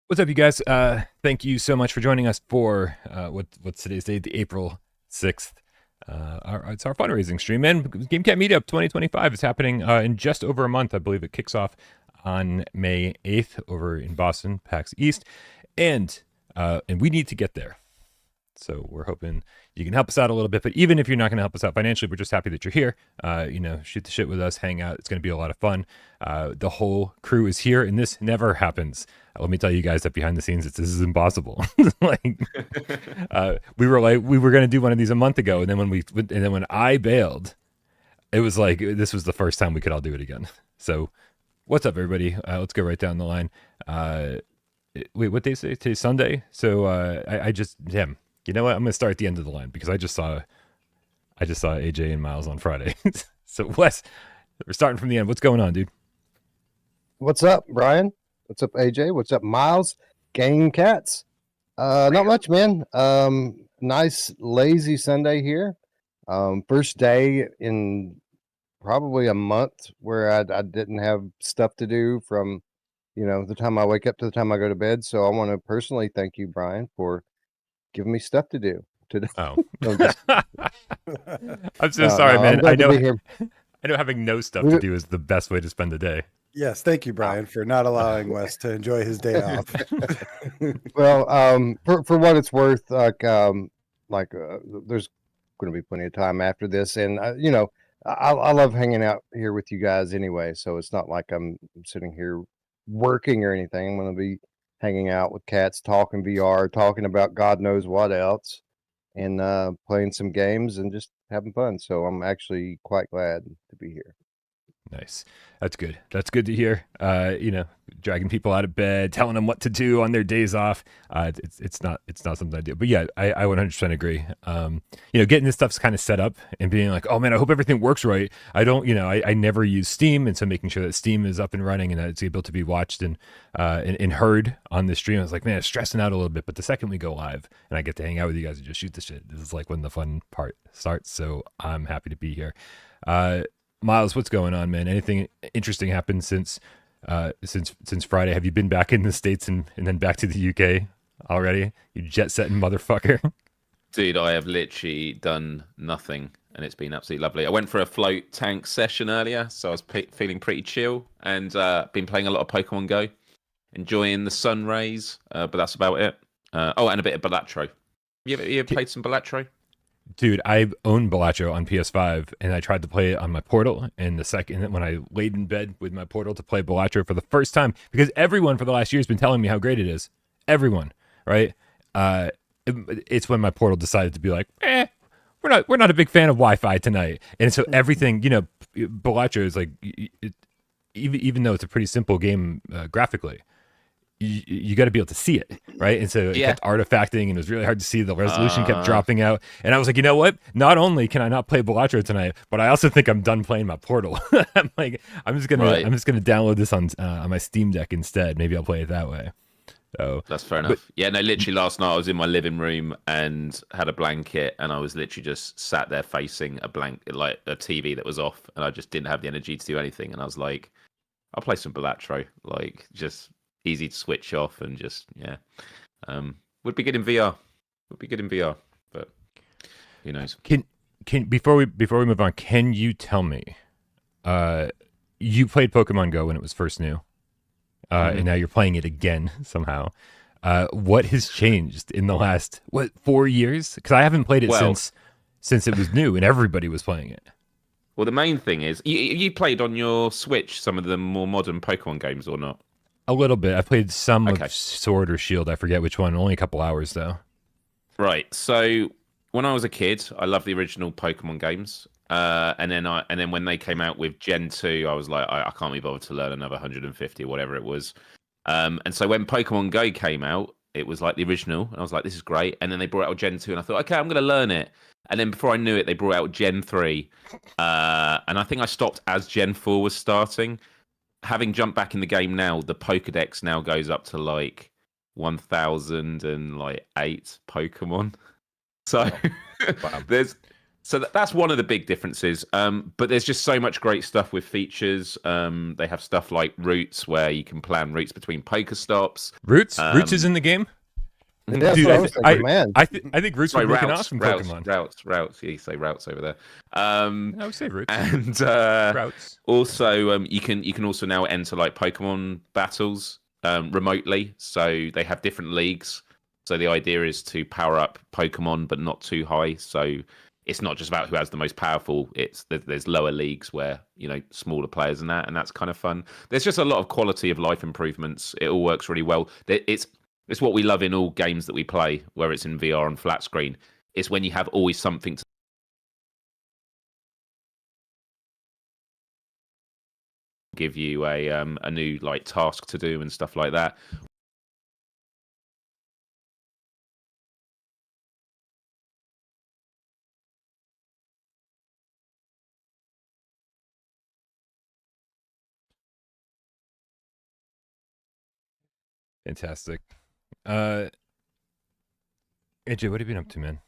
What's up, you guys? Thank you so much for joining us for what's today's date, the April 6th. It's our fundraising stream, and Gamecat Meetup 2025 is happening in just over a month. I believe it kicks off on May 8th over in Boston, PAX East, and we need to get there. So we're hoping you can help us out a little bit. But even if you're not going to help us out financially, we're just happy that you're here. Shoot the shit with us, hang out. It's going to be a lot of fun. The whole crew is here, and this never happens. Let me tell you guys that behind the scenes, this is impossible. We were going to do one of these a month ago, and then when I bailed, it was like this was the first time we could all do it again. So, what's up, everybody? Let's go right down the line. Wait, what day is it? Today's Sunday. So you know what? I'm gonna start at the end of the line because I just saw AJ and Miles on Friday. So Wes, we're starting from the end. What's going on, dude? What's up, Brian? What's up, AJ? What's up, Miles? Gamecats. Not much, man. Nice lazy Sunday here. First day in probably a month where I didn't have stuff to do from the time I wake up to the time I go to bed. So I want to personally thank you, Brian, for giving me stuff to do today. Oh, I'm so sorry, man. I know having no stuff to do is the best way to spend the day. Yes, thank you, Brian, for not allowing Wes to enjoy his day off. Well, for what it's worth, there's going to be plenty of time after this, and I love hanging out here with you guys anyway. So it's not like I'm sitting here working or anything. I'm going to be hanging out with cats, talking VR, talking about God knows what else, and playing some games and just having fun. So I'm actually quite glad to be here. Nice. That's good. That's good to hear. Dragging people out of bed, telling them what to do on their days off. It's not something I do. But yeah, I 100% agree. Getting this stuff's kind of set up and being like, oh man, I hope everything works right. I never use Steam, and so making sure that Steam is up and running and that it's able to be watched and heard on the stream. I was like, man, it's stressing out a little bit. But the second we go live and I get to hang out with you guys and just shoot the shit, this is like when the fun part starts. So I'm happy to be here. Miles, what's going on, man? Anything interesting happened since Friday? Have you been back in the States and then back to the UK already? You jet-setting motherfucker. Dude, I have literally done nothing, and it's been absolutely lovely. I went for a float tank session earlier, so I was feeling pretty chill, and been playing a lot of Pokemon Go, enjoying the sun rays, but that's about it. And a bit of Balatro. You ever played some Balatro? Dude, I own Balatro on PS5, and I tried to play it on my Portal. And the second when I laid in bed with my Portal to play Balatro for the first time, because everyone for the last year has been telling me how great it is. Everyone, right? It's when my Portal decided to be like, we're not a big fan of Wi-Fi tonight. And so everything, Balatro is like, even though it's a pretty simple game graphically, you got to be able to see it, right? And so it kept artifacting, and it was really hard to see. The resolution kept dropping out, and I was like, you know what? Not only can I not play Balatro tonight, but I also think I'm done playing my Portal. I'm just gonna download this on my Steam Deck instead. Maybe I'll play it that way. So that's fair enough. Literally last night I was in my living room and had a blanket, and I was literally just sat there facing a TV that was off, and I just didn't have the energy to do anything. And I was like, I'll play some Balatro, just easy to switch off, and just would be good in VR. But who knows? Can before we move on, can you tell me you played Pokemon Go when it was first new, and now you're playing it again somehow. What has changed in the last 4 years? Because I haven't played it since it was new and everybody was playing it. Well, the main thing is you played on your Switch some of the more modern Pokemon games or not? A little bit. I played some of Sword or Shield. I forget which one. Only a couple hours though. Right. So when I was a kid, I loved the original Pokemon games. And then when they came out with Gen 2, I was like, I can't be bothered to learn another 150 or whatever it was. And so when Pokemon Go came out, it was like the original, and I was like, this is great. And then they brought out Gen 2, and I thought, okay, I'm going to learn it. And then before I knew it, they brought out Gen 3. And I think I stopped as Gen 4 was starting. Having jumped back in the game now, the Pokedex now goes up to 1,008 Pokemon. So wow. So that's one of the big differences. But there's just so much great stuff with features. They have stuff like routes where you can plan routes between poker stops. Roots is in the game. Yeah, that's Dude, what I was thinking, man. I think Roots would make an awesome routes, Pokemon. Routes. Yeah, you say routes over there. I would say Roots. And Routes. also, you can also now enter like Pokemon battles remotely. So they have different leagues. So the idea is to power up Pokemon, but not too high. So it's not just about who has the most powerful. There's lower leagues where smaller players and that's kind of fun. There's just a lot of quality of life improvements. It all works really well. It's what we love in all games that we play, where it's in VR and flat screen. It's when you have always something to give you a new like task to do and stuff like that. Fantastic. AJ, what have you been up to, man?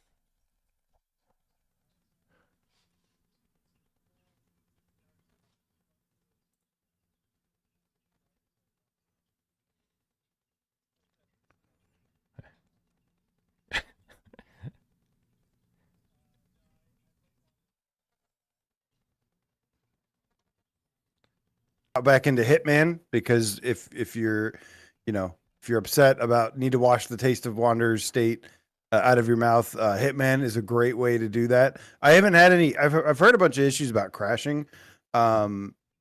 Back into Hitman, because if you're if you're upset about need to wash the taste of Wanderer's State out of your mouth, Hitman is a great way to do that. I haven't had any. I've heard a bunch of issues about crashing,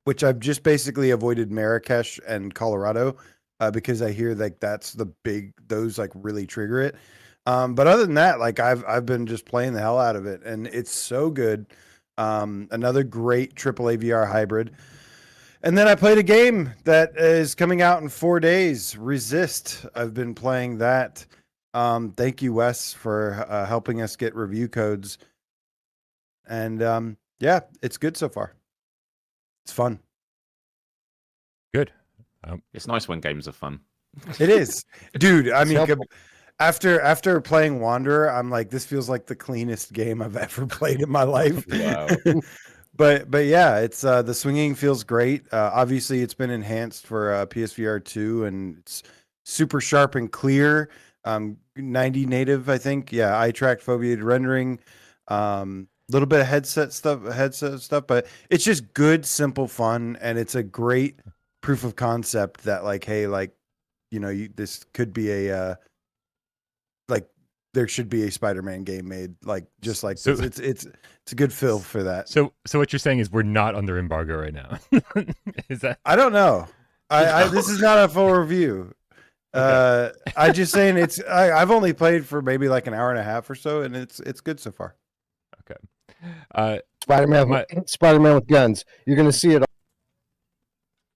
which I've just basically avoided Marrakesh and Colorado because I hear like that's those like really trigger it. But other than that, like I've been just playing the hell out of it, and it's so good. Another great AAA VR hybrid. And then I played a game that is coming out in 4 days, Resist. I've been playing that. Thank you, Wes, for helping us get review codes. And yeah, it's good so far. It's fun. Good. It's nice when games are fun. It is. Dude, I mean, after playing Wanderer, I'm like, this feels like the cleanest game I've ever played in my life. Wow. But yeah, it's the swinging feels great. Obviously, it's been enhanced for PSVR 2, and it's super sharp and clear. 90 native, I think. Yeah, eye track foveated rendering. Little bit of headset stuff, but it's just good, simple fun, and it's a great proof of concept that like, hey, like, this could be a like. There should be a Spider-Man game made like just like so, this. It's a good feel for that. So what you're saying is we're not under embargo right now. Is that? I don't know. This is not a full review. Okay. I just saying I've only played for maybe like an hour and a half or so, and it's good so far. Okay. Spider-Man with guns. You're gonna see it all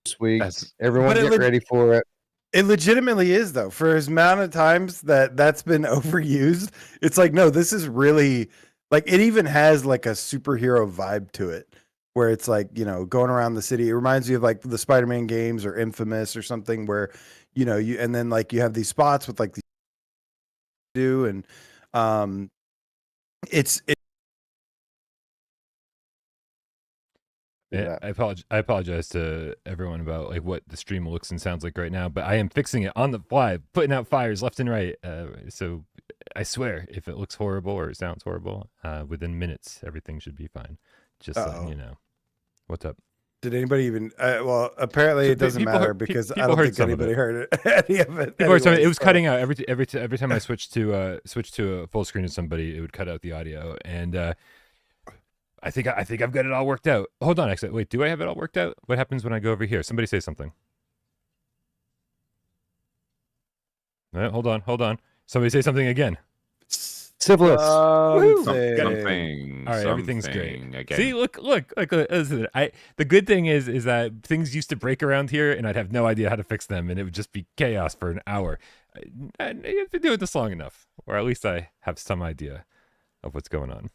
this week. Everyone get ready for it. It legitimately is, though, for as amount of times that's been overused. It's like, no, this is really like, it even has like a superhero vibe to it, where it's like, going around the city. It reminds me of like the Spider-Man games or Infamous or something, where and then like you have these spots with like these and it's Yeah, I apologize to everyone about like what the stream looks and sounds like right now, but I am fixing it on the fly, putting out fires left and right. So I swear, if it looks horrible or it sounds horrible, within minutes everything should be fine. Just letting you know. What's up? Did anybody even? Well, apparently it doesn't matter because I don't think anybody heard it. Any of it. It was cutting out every time I switched to a full screen of somebody, it would cut out the audio, and I think I've got it all worked out. Hold on, actually, wait, do I have it all worked out? What happens when I go over here? Somebody say something. Hold on. Somebody say something again. Syphilis. Something. All right, everything's great. Again. See, look. Listen, the good thing is that things used to break around here, and I'd have no idea how to fix them, and it would just be chaos for an hour. I've been doing this long enough, or at least I have some idea of what's going on.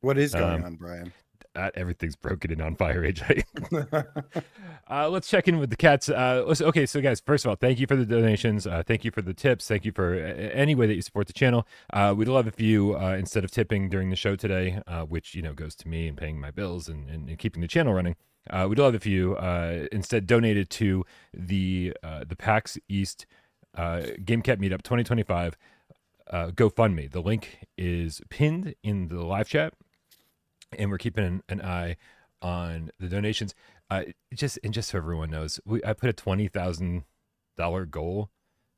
What is going on, Brian? Everything's broken and on fire, AJ. Let's check in with the cats. Okay, so guys, first of all, thank you for the donations. Thank you for the tips. Thank you for any way that you support the channel. We'd love if you, instead of tipping during the show today, which goes to me and paying my bills and keeping the channel running, we'd love if you instead donated to the PAX East Gamecat Meetup 2025 GoFundMe. The link is pinned in the live chat, and we're keeping an eye on the donations. Just so everyone knows, I put a $20,000 goal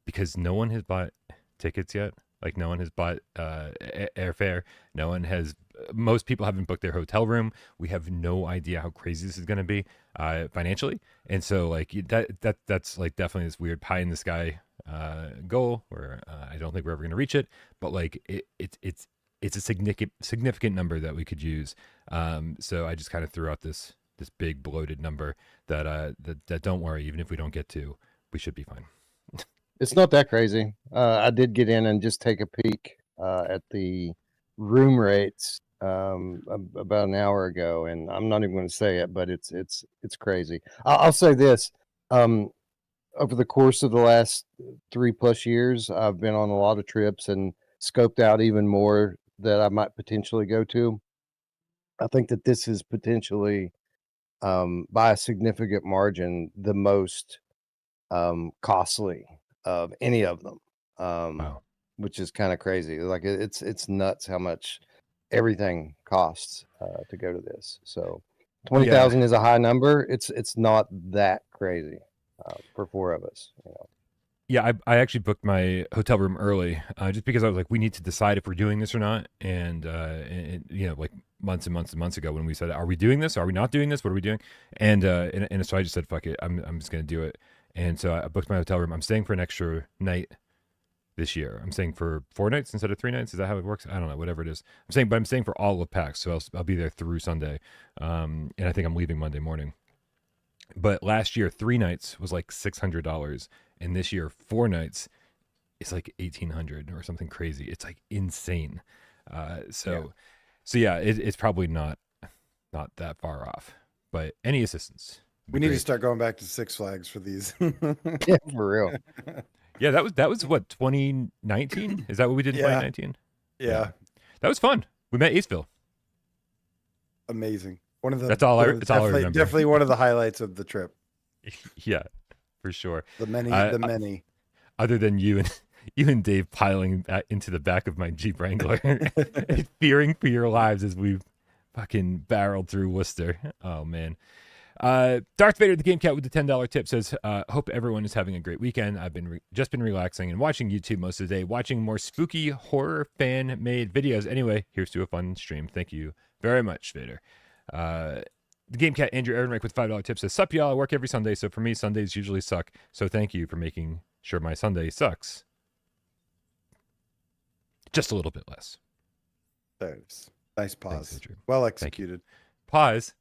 because no one has bought tickets yet. Like, no one has bought airfare. No one has. Most people haven't booked their hotel room. We have no idea how crazy this is going to be financially, and so like that's like definitely this weird pie in the sky goal where I don't think we're ever going to reach it. But like it's a significant number that we could use. So I just kind of threw out this big bloated number that don't worry, even if we don't get to, we should be fine. It's not that crazy. I did get in and just take a peek at the room rates about an hour ago, and I'm not even going to say it, but it's crazy. I'll say this: over the course of the last 3+ years, I've been on a lot of trips and scoped out even more that I might potentially go to. I think that this is potentially, by a significant margin, the most costly of any of them, Wow. which is kind of crazy. Like it's nuts how much everything costs to go to this. So 20,000 is a high number. It's not that crazy for 4 of us. Yeah, I actually booked my hotel room early just because I was like, we need to decide if we're doing this or not. And like months and months and months ago when we said, are we doing this? Are we not doing this? What are we doing? And so I just said, fuck it. I'm just going to do it. And so I booked my hotel room. I'm staying for an extra night this year. I'm staying for 4 nights instead of 3 nights. Is that how it works? I don't know, whatever it is. I'm staying for all of PAX. So I'll be there through Sunday. And I think I'm leaving Monday morning. But last year, 3 nights was like $600. And this year, 4 nights is like $1,800 or something crazy. It's like insane. So it's probably not that far off. But any assistance. We need to start going back to Six Flags for these. Yeah, for real. Yeah, that was what, 2019? Is that what we did in 2019? Yeah. That was fun. We met Aceville. Amazing. All I remember. Definitely one of the highlights of the trip. Yeah, for sure. The many. Other than you and Dave piling into the back of my Jeep Wrangler, fearing for your lives as we fucking barreled through Worcester. Oh man. Darth Vader, the Gamecat with the $10 tip, says, hope everyone is having a great weekend. I've been just been relaxing and watching YouTube most of the day, watching more spooky horror fan made videos. Anyway, here's to a fun stream. Thank you very much, Vader. The Gamecat, Andrew Ehrenreich with $5 tip, says, sup y'all, I work every Sunday, so for me Sundays usually suck, so thank you for making sure my Sunday sucks just a little bit less. Thanks. Nice pause. Thanks, well executed. Pause.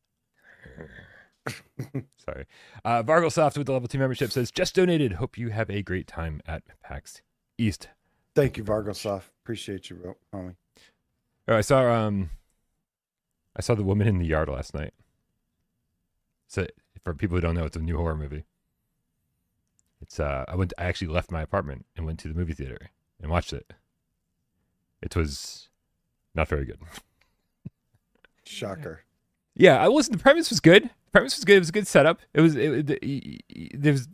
Sorry. Vargelsoft with the level 2 membership says, just donated. Hope you have a great time at PAX East. Thank you, Vargelsoft. Appreciate you, homie. Oh, I saw The Woman in the Yard last night. So for people who don't know, it's a new horror movie. It's I actually left my apartment and went to the movie theater and watched it. It was not very good. Shocker. Yeah, the premise was good. It was a good setup. There's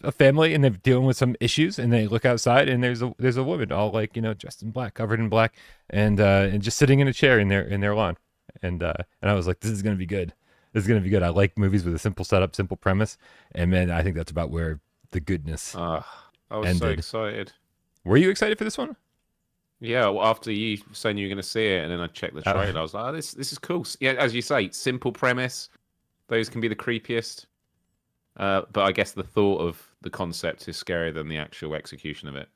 a family and they're dealing with some issues, and they look outside and there's a woman all like, dressed in black, covered in black, and just sitting in a chair in their lawn. And I was like, this is gonna be good. I like movies with a simple setup, simple premise, and man, I think that's about where the goodness I was ended. so excited. Were you excited for this one? Yeah, well, after you saying you were going to see it, and then I checked the trailer, I was like, oh, this is cool. Yeah, as you say, simple premise. Those can be the creepiest. But I guess the thought of the concept is scarier than the actual execution of it,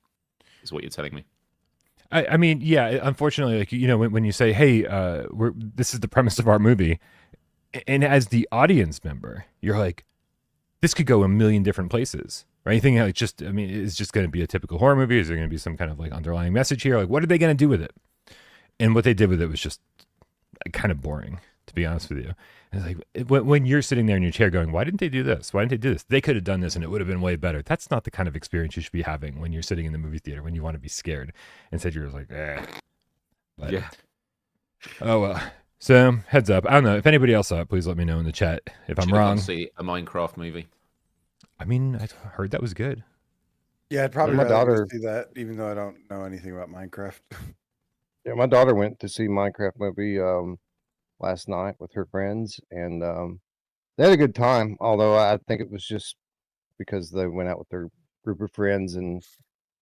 is what you're telling me. I mean, yeah, unfortunately, like, when you say, hey, this is the premise of our movie, and as the audience member, you're like, this could go a million different places. Right? You think like it's just going to be a typical horror movie? Is there going to be some kind of like underlying message here? Like, what are they going to do with it? And what they did with it was just kind of boring. to be honest with you. And it's like when you're sitting there in your chair going, why didn't they do this? Why didn't they do this? They could have done this and it would have been way better. That's not the kind of experience you should be having when you're sitting in the movie theater, when you want to be scared. Instead, you're just like, eh. But, Yeah. oh, well. So, heads up. I don't know. If anybody else saw it, please let me know in the chat if I'm Should've gone wrong. to see a Minecraft movie. I mean, I heard that was good. Yeah, I'd probably My rather daughter- go see that, even though I don't know anything about Minecraft. Yeah, my daughter went to see Minecraft movie last night with her friends, and they had a good time. Although I think it was just because they went out with their group of friends, and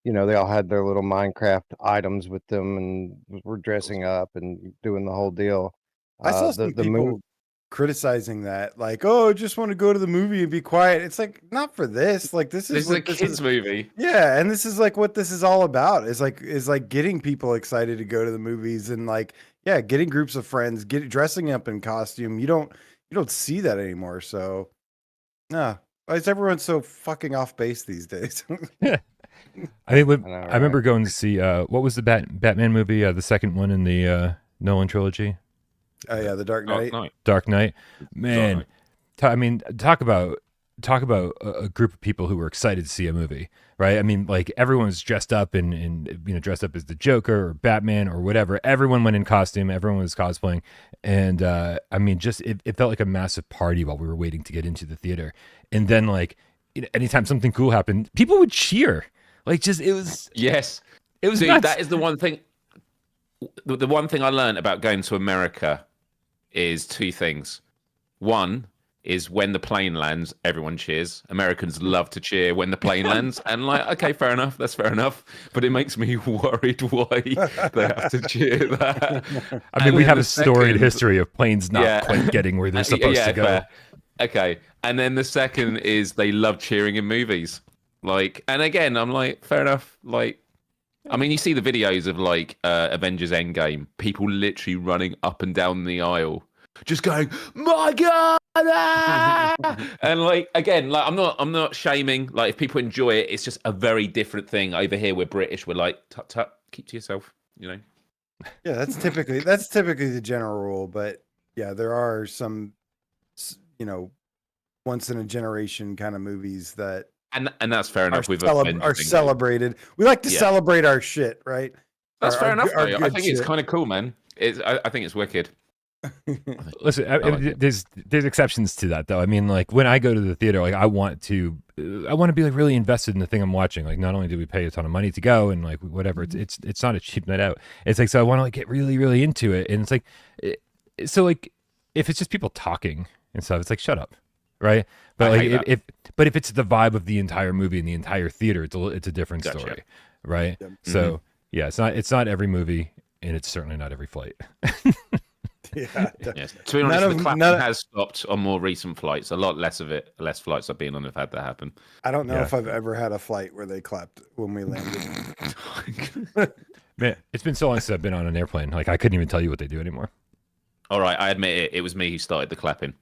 they all had their little Minecraft items with them, and were dressing up and doing the whole deal. I saw some people criticizing that, like, "Oh, I just want to go to the movie and be quiet." It's like, not for this. Like, this is a what kids movie. Yeah, and this is like what this is all about. Is like getting people excited to go to the movies, and like, yeah, getting groups of friends, dressing up in costume. You don't see that anymore. So, nah, why is everyone so fucking off base these days? I think I know, I remember going to see what was the Batman movie, the second one in the Nolan trilogy, Oh yeah, The Dark Knight. Dark Knight. Man, Dark Knight. talk about a group of people who were excited to see a movie, right? I mean, like everyone's dressed up and dressed up as the Joker or Batman or whatever. Everyone went in costume. Everyone was cosplaying, and I mean, just it felt like a massive party while we were waiting to get into the theater. And then like anytime something cool happened, people would cheer. Like it was See, nuts. that is the one thing. The one thing I learned about going to America is two things. One is when the plane lands, everyone cheers. Americans love to cheer when the plane lands, and like, okay, fair enough, that's fair enough. But it makes me worried why they have to cheer that. I mean, we have a storied history of planes not Yeah. quite getting where they're supposed to go. Fair. Okay, and then the second is they love cheering in movies. Like, and again, I'm like, fair enough. Like, I mean, you see the videos of like Avengers Endgame, people literally running up and down the aisle, just going, "My God!" ah!" And like, again, like I'm not shaming. Like, if people enjoy it, it's just a very different thing. Over here, we're British. We're like, tut tut, keep to yourself. Yeah, that's typically the general rule. But yeah, there are some, once in a generation kind of movies that. And that's fair enough. Are celebrated. We like to celebrate our shit, right? That's fair enough. Our I think it's kind of cool, man. I think it's wicked. Listen, there's exceptions to that though. I mean, like when I go to the theater, like I want to be like really invested in the thing I'm watching. Like not only do we pay a ton of money to go and like whatever, it's not a cheap night out. It's like, so I want to like get really, really into it. And it's like, so like if it's just people talking and stuff, it's like, shut up. Right. But like if it's the vibe of the entire movie and the entire theater, it's a different story. Right. Yep. So yeah, it's not every movie and it's certainly not every flight. Yeah. Yes. To be honest, the clapping has stopped on more recent flights. A lot less flights I've been on have had that happen. I don't know if I've ever had a flight where they clapped when we landed. Man, it's been so long since I've been on an airplane. Like I couldn't even tell you what they do anymore. All right, I admit it. It was me who started the clapping.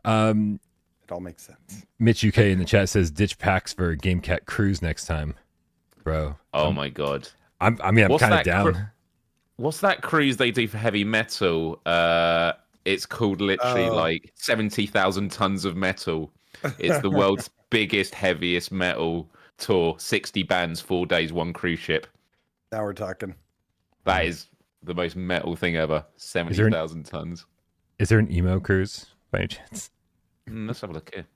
It all makes sense. Mitch UK in the chat says ditch PAX for Gamecat cruise next time, bro. Oh my god. I'm kind of down. What's that cruise they do for heavy metal? It's called literally like 70,000 tons of metal. It's the world's biggest, heaviest metal tour. 60 bands, 4 days, one cruise ship. Now we're talking. That is the most metal thing ever. 70,000 tons. Is there an emo cruise by any chance? Let's have a look here.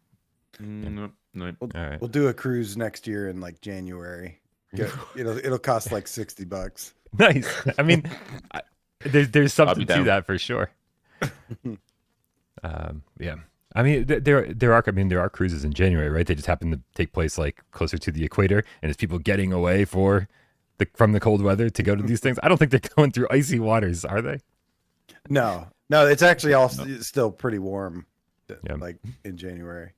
No. All right. We'll do a cruise next year in like January. It'll cost like $60. Nice. I mean, there's something to that for sure. Yeah. I mean, there are cruises in January, right? They just happen to take place like closer to the equator, and it's people getting away from the cold weather to go to these things. I don't think they're going through icy waters, are they? No, it's actually all still pretty warm, like in January.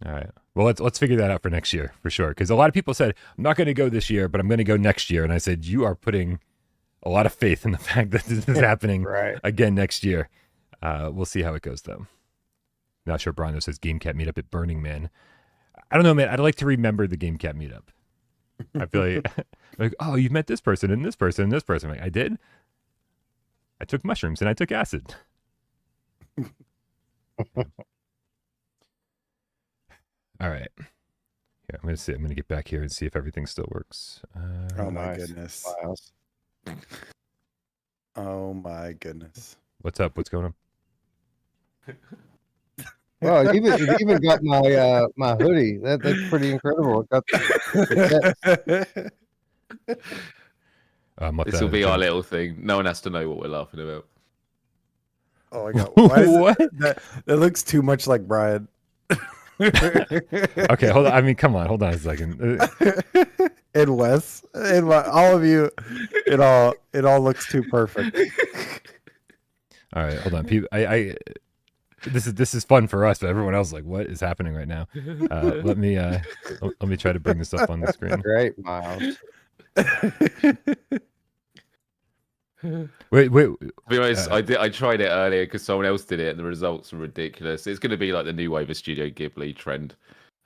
All right. Well, let's figure that out for next year for sure. Because a lot of people said, I'm not going to go this year, but I'm going to go next year. And I said, you are putting a lot of faith in the fact that this is happening again next year. We'll see how it goes, though. Not sure. Brando says Gamecat meetup at Burning Man. I don't know, man. I'd like to remember the Gamecat meetup. I feel like Like, oh, you've met this person and this person and this person. I'm like, I did. I took mushrooms and I took acid. All right. Yeah, I'm gonna see. I'm gonna get back here and see if everything still works. Oh my Nice. goodness. Miles. Oh my goodness. What's up? What's going on? Well, it even got my my hoodie. That's pretty incredible. It got the This will be our little thing. No one has to know what we're laughing about. Oh my god. Why is What? that looks too much like Brian. Okay, hold on. I mean, come on. Hold on a second. And Wes, and all of you, it all looks too perfect. All right, hold on. People, this is fun for us, but everyone else is like, what is happening right now? Let me try to bring this up on the screen. great, Miles. Wait. To be honest, I tried it earlier because someone else did it, and the results were ridiculous. It's going to be like the new wave of Studio Ghibli trend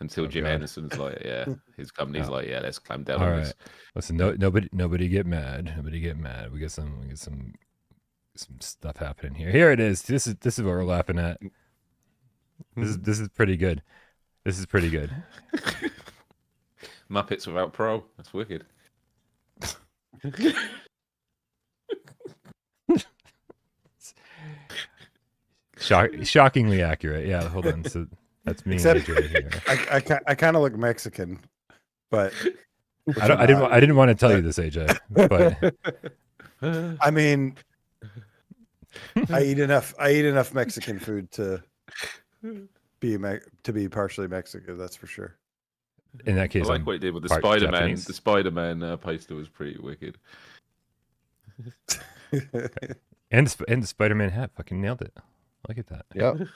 until Jim God. Henderson's like, yeah, his company's like, yeah, let's clamp down All on right. this. Listen, nobody get mad. Nobody get mad. We get some stuff happening here. Here it is. This is what we're laughing at. This is pretty good. This is pretty good. Muppets without Parole. That's wicked. Shockingly accurate. Yeah, hold on. So that's me. Except and AJ here. I kind of look Mexican, but I didn't want to tell you this, AJ, but I mean, I eat enough Mexican food to be partially Mexican. That's for sure. in that I case, like I'm what he did with the part Spider-Man. Japanese. The Spider-Man poster was pretty wicked. and the Spider-Man hat fucking nailed it. Look at that. Yep.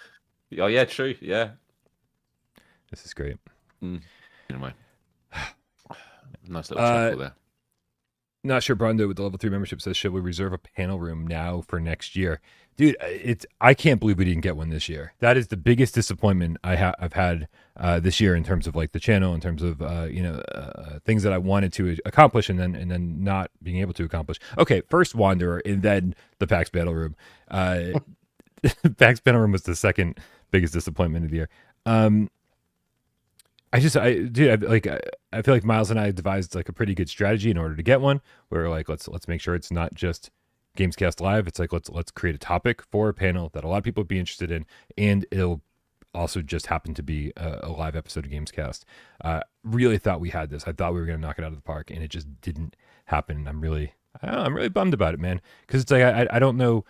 Oh yeah, true. Yeah. This is great. Anyway, nice little chuckle there. Not sure Brondo with the level 3 membership says, should we reserve a panel room now for next year? Dude, I can't believe we didn't get one this year. That is the biggest disappointment I've had this year in terms of like the channel, in terms of things that I wanted to accomplish and then not being able to accomplish. Okay, first Wanderer and then the PAX Battle Room. PAX Battle Room was the second biggest disappointment of the year. I feel like Miles and I devised like a pretty good strategy in order to get one. We're like, let's make sure it's not just Gamescast Live. It's like let's create a topic for a panel that a lot of people would be interested in, and it'll also just happen to be a live episode of Gamescast. Really thought we had this. I thought we were going to knock it out of the park, and it just didn't happen. I'm really bummed about it, man. Because it's like I don't know,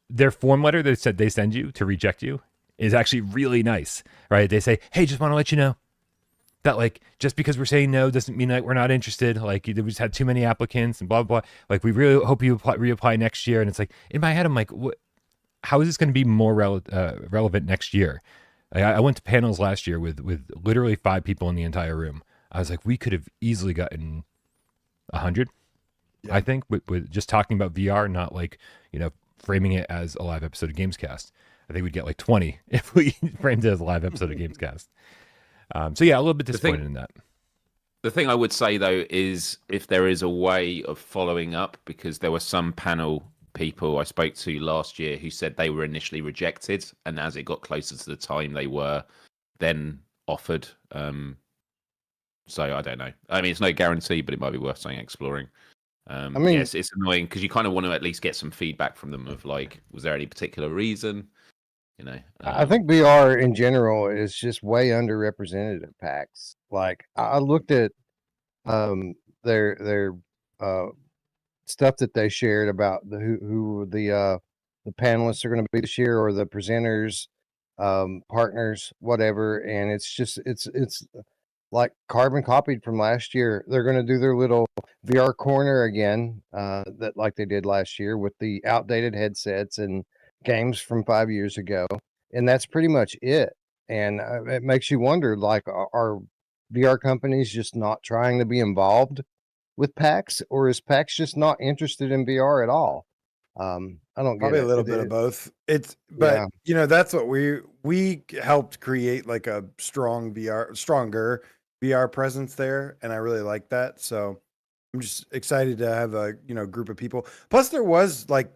their form letter they said they send you to reject you is actually really nice, right? They say, hey, just want to let you know that like just because we're saying no doesn't mean that we're not interested. Like we just had too many applicants and blah blah. Like we really hope you reapply next year. And it's like in my head, I'm like, what? How is this going to be more relevant next year? I went to panels last year with literally 5 people in the entire room. I was like, we could have easily gotten 100. Yeah. I think with just talking about VR, not like framing it as a live episode of Gamescast. I think we'd get like 20 if we framed it as a live episode of Gamescast. So yeah, a little bit disappointed in that. The thing I would say though is if there is a way of following up, because there were some panel people I spoke to last year who said they were initially rejected, and as it got closer to the time, they were then offered. So I don't know. I mean, it's no guarantee, but it might be worth something exploring. I mean, yes, it's annoying because you kind of want to at least get some feedback from them of like, was there any particular reason? I think VR in general is just way underrepresented at PAX. Like I looked at their stuff that they shared about who the panelists are going to be this year, or the presenters, partners, whatever, and it's like carbon copied from last year. They're going to do their little VR corner again, that like they did last year with the outdated headsets and games from 5 years ago, and that's pretty much it. And it makes you wonder, like, are VR companies just not trying to be involved with PAX, or is PAX just not interested in VR at all? I don't get probably it. A little bit of both. That's what we helped create, like a stronger VR presence there, and I really like that. So I'm just excited to have a group of people. Plus, there was like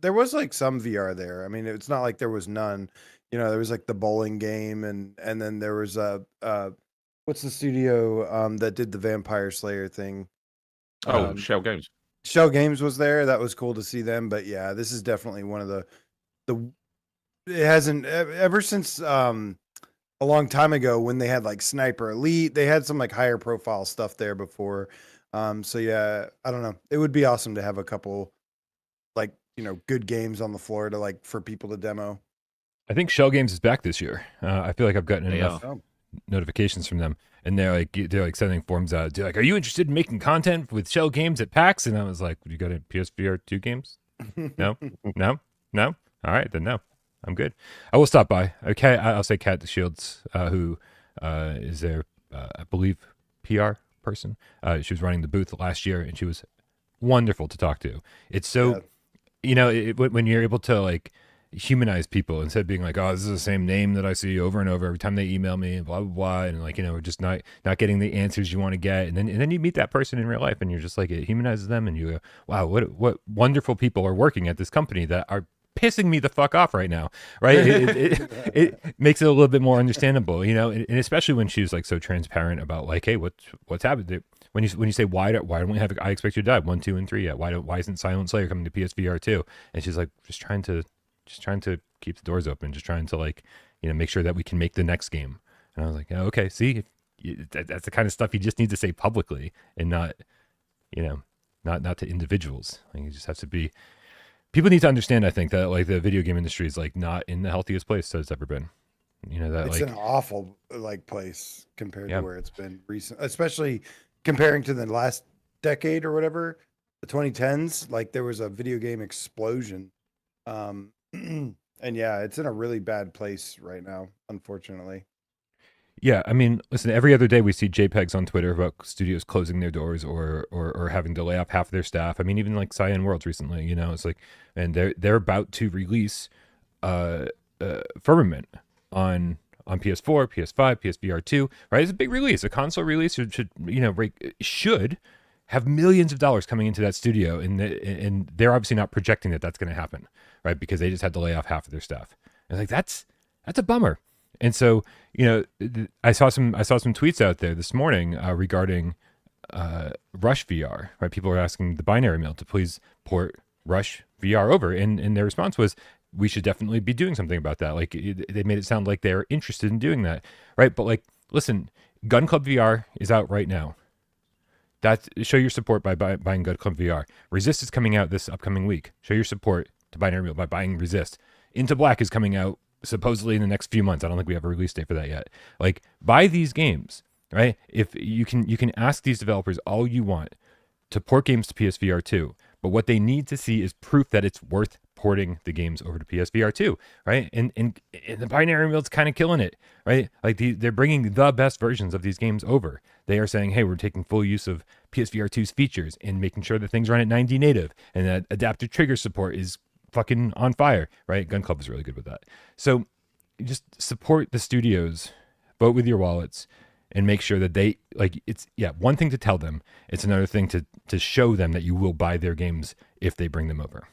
there was like some VR there. I mean, it's not like there was none. There was like the bowling game, and then there was what's the studio that did the Vampire Slayer thing? Shell Games. Shell Games was there. That was cool to see them. But yeah, this is definitely one of the it hasn't ever since a long time ago when they had like Sniper Elite. They had some like higher profile stuff there before. So yeah, I don't know. It would be awesome to have a couple like good games on the floor to like for people to demo. I think Shell Games is back this year. I feel like I've gotten enough notifications from them, and they're like sending forms out. They're like, "Are you interested in making content with Shell Games at PAX?" And I was like, "You got a PSVR 2 games? No, no, no. All right, then no, I'm good. I will stop by. Okay, I'll say Kat Shields, who is their I believe PR person. She was running the booth last year, and she was wonderful to talk to. It's so when you're able to like humanize people instead of being like, oh, this is the same name that I see over and over every time they email me, blah blah blah, and like we're just not getting the answers you want to get, and then you meet that person in real life, and you're just like, it humanizes them, and you go, wow, what wonderful people are working at this company that are pissing me the fuck off right now, right? It makes it a little bit more understandable, and especially when she's like so transparent about like, hey, what's happened. When you say why don't we have I Expect You to Die 1, 2, and 3 yet? Why isn't Silent Slayer coming to PSVR 2? And she's like, just trying to keep the doors open, just trying to like make sure that we can make the next game. And I was like, oh, okay, see, that's the kind of stuff you just need to say publicly, and not not to individuals. Like, you just have to be. People need to understand, I think, that like the video game industry is like not in the healthiest place that it's ever been. That it's like an awful like place compared to where it's been recent, especially comparing to the last decade or whatever, the 2010s. Like there was a video game explosion, and yeah, it's in a really bad place right now, unfortunately. Yeah, I mean, listen, every other day we see JPEGs on Twitter about studios closing their doors or having to lay off half of their staff. I mean, even like Cyan Worlds recently, it's like, and they're about to release Firmament on PS4, PS5, PSVR 2, right? It's a big release. A console release should have millions of dollars coming into that studio, and they're obviously not projecting that that's going to happen, right? Because they just had to lay off half of their staff. And like that's a bummer. And so, I saw some tweets out there this morning regarding Rush VR, right? People were asking the Binary Mill to please port Rush VR over, and their response was, we should definitely be doing something about that. Like they made it sound like they're interested in doing that, right? But like, listen, Gun Club VR is out right now. Show your support by buying Gun Club VR. Resist is coming out this upcoming week. Show your support to Binary Mill by buying Resist. Into Black is coming out supposedly in the next few months. I don't think we have a release date for that yet. Like, buy these games, right? If you can ask these developers all you want to port games to PSVR 2, but what they need to see is proof that it's worth porting the games over to PSVR 2, right? And the Binary Mill's kind of killing it, right? Like they're bringing the best versions of these games over. They are saying, hey, we're taking full use of PSVR 2's features and making sure that things run at 90 native and that adaptive trigger support is fucking on fire, right? Gun Club is really good with that. So just support the studios, vote with your wallets, and make sure that they like. It's one thing to tell them, it's another thing to show them that you will buy their games if they bring them over.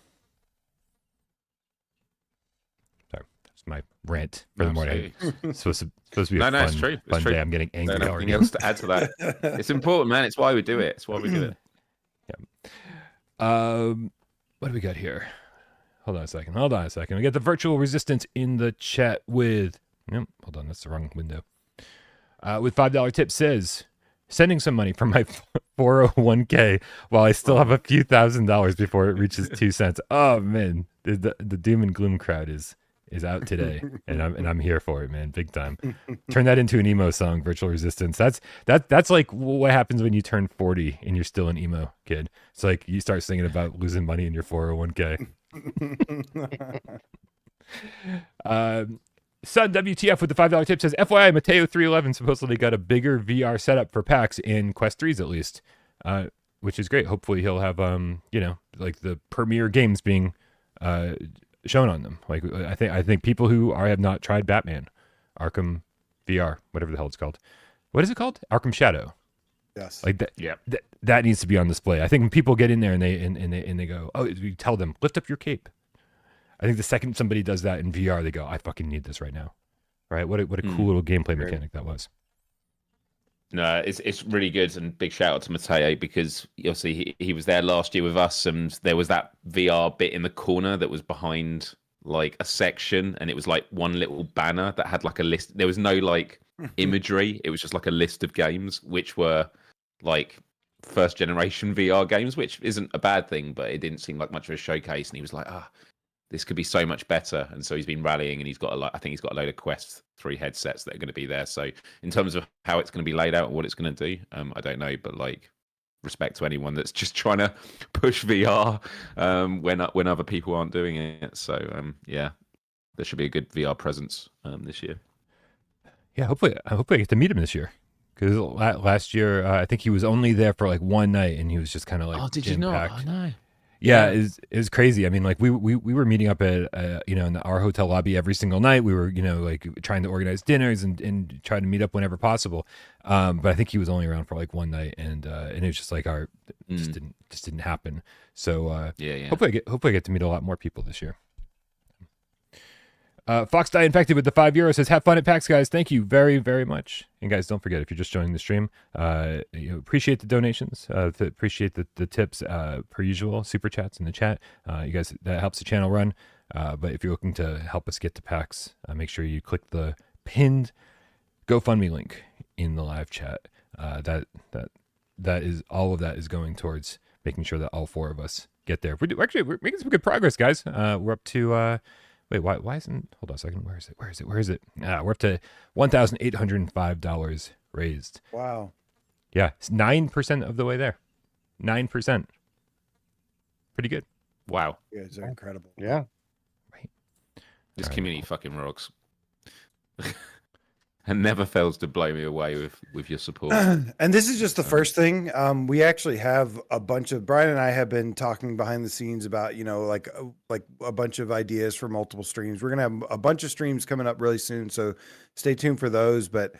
Sorry, that's my rant for the morning. It's supposed to be a fun, it's true. Fun day. I'm getting angry already. Nothing else to add to that. It's important, man. It's why we do it. It's why we do it. Yeah. What do we got here? Hold on a second. We got the virtual resistance in the chat with. Nope, hold on, that's the wrong window. With $5 tip says, sending some money from my 401k while I still have a few $1,000s before it reaches 2 cents. Oh man, the doom and gloom crowd is out today, and I'm here for it, man, big time. Turn that into an emo song, virtual resistance. That's like what happens when you turn 40 and you're still an emo kid. It's like you start singing about losing money in your 401k. Sun WTF with the $5 tip says, FYI, Mateo 311 supposedly got a bigger VR setup for PAX in Quest 3s at least, which is great. Hopefully he'll have like the premier games being shown on them. Like I think people who have not tried Batman, Arkham VR, whatever the hell it's called. What is it called? Arkham Shadow. Yes. Like that. Yeah. That needs to be on display. I think when people get in there and they go, oh, you tell them lift up your cape. I think the second somebody does that in VR, they go, I fucking need this right now. Right? What a cool little gameplay mechanic that was. No, it's really good, and big shout out to Mateo, because obviously he was there last year with us, and there was that VR bit in the corner that was behind like a section, and it was like one little banner that had like a list. There was no like imagery; it was just like a list of games, which were like first generation VR games, which isn't a bad thing, but it didn't seem like much of a showcase. And he was like, this could be so much better. And so he's been rallying, and he's got I think he's got a load of Quest 3 headsets that are going to be there. So in terms of how it's going to be laid out and what it's going to do, I don't know, but like respect to anyone that's just trying to push VR when other people aren't doing it. So yeah, there should be a good VR presence this year. Yeah, hopefully I get to meet him this year. Because last year, I think he was only there for like one night, and he was just kind of like, oh, did you not? Oh, no. Yeah, it was crazy. I mean, like we were meeting up at in our hotel lobby every single night. We were like trying to organize dinners and try to meet up whenever possible. But I think he was only around for like one night, and it was just like just didn't happen. So yeah. Hopefully I get to meet a lot more people this year. Fox Die Infected with the €5 says, have fun at PAX, guys. Thank you very, very much. And guys, don't forget, if you're just joining the stream, appreciate the donations, appreciate the tips, per usual, super chats in the chat. You guys, that helps the channel run. But if you're looking to help us get to PAX, make sure you click the pinned GoFundMe link in the live chat. That is, all of that is going towards making sure that all four of us get there. We're making some good progress, guys. We're up to, wait, why isn't, hold on a second. Where is it? We're up to $1,805 raised. Wow. Yeah. It's 9% of the way there. 9%. Pretty good. Wow. You guys are incredible. Yeah. Right. This All right, community fucking rocks. And never fails to blow me away with your support. And this is just the first thing. We actually have a bunch of, Brian and I have been talking behind the scenes about, like a bunch of ideas for multiple streams. We're going to have a bunch of streams coming up really soon, so stay tuned for those. But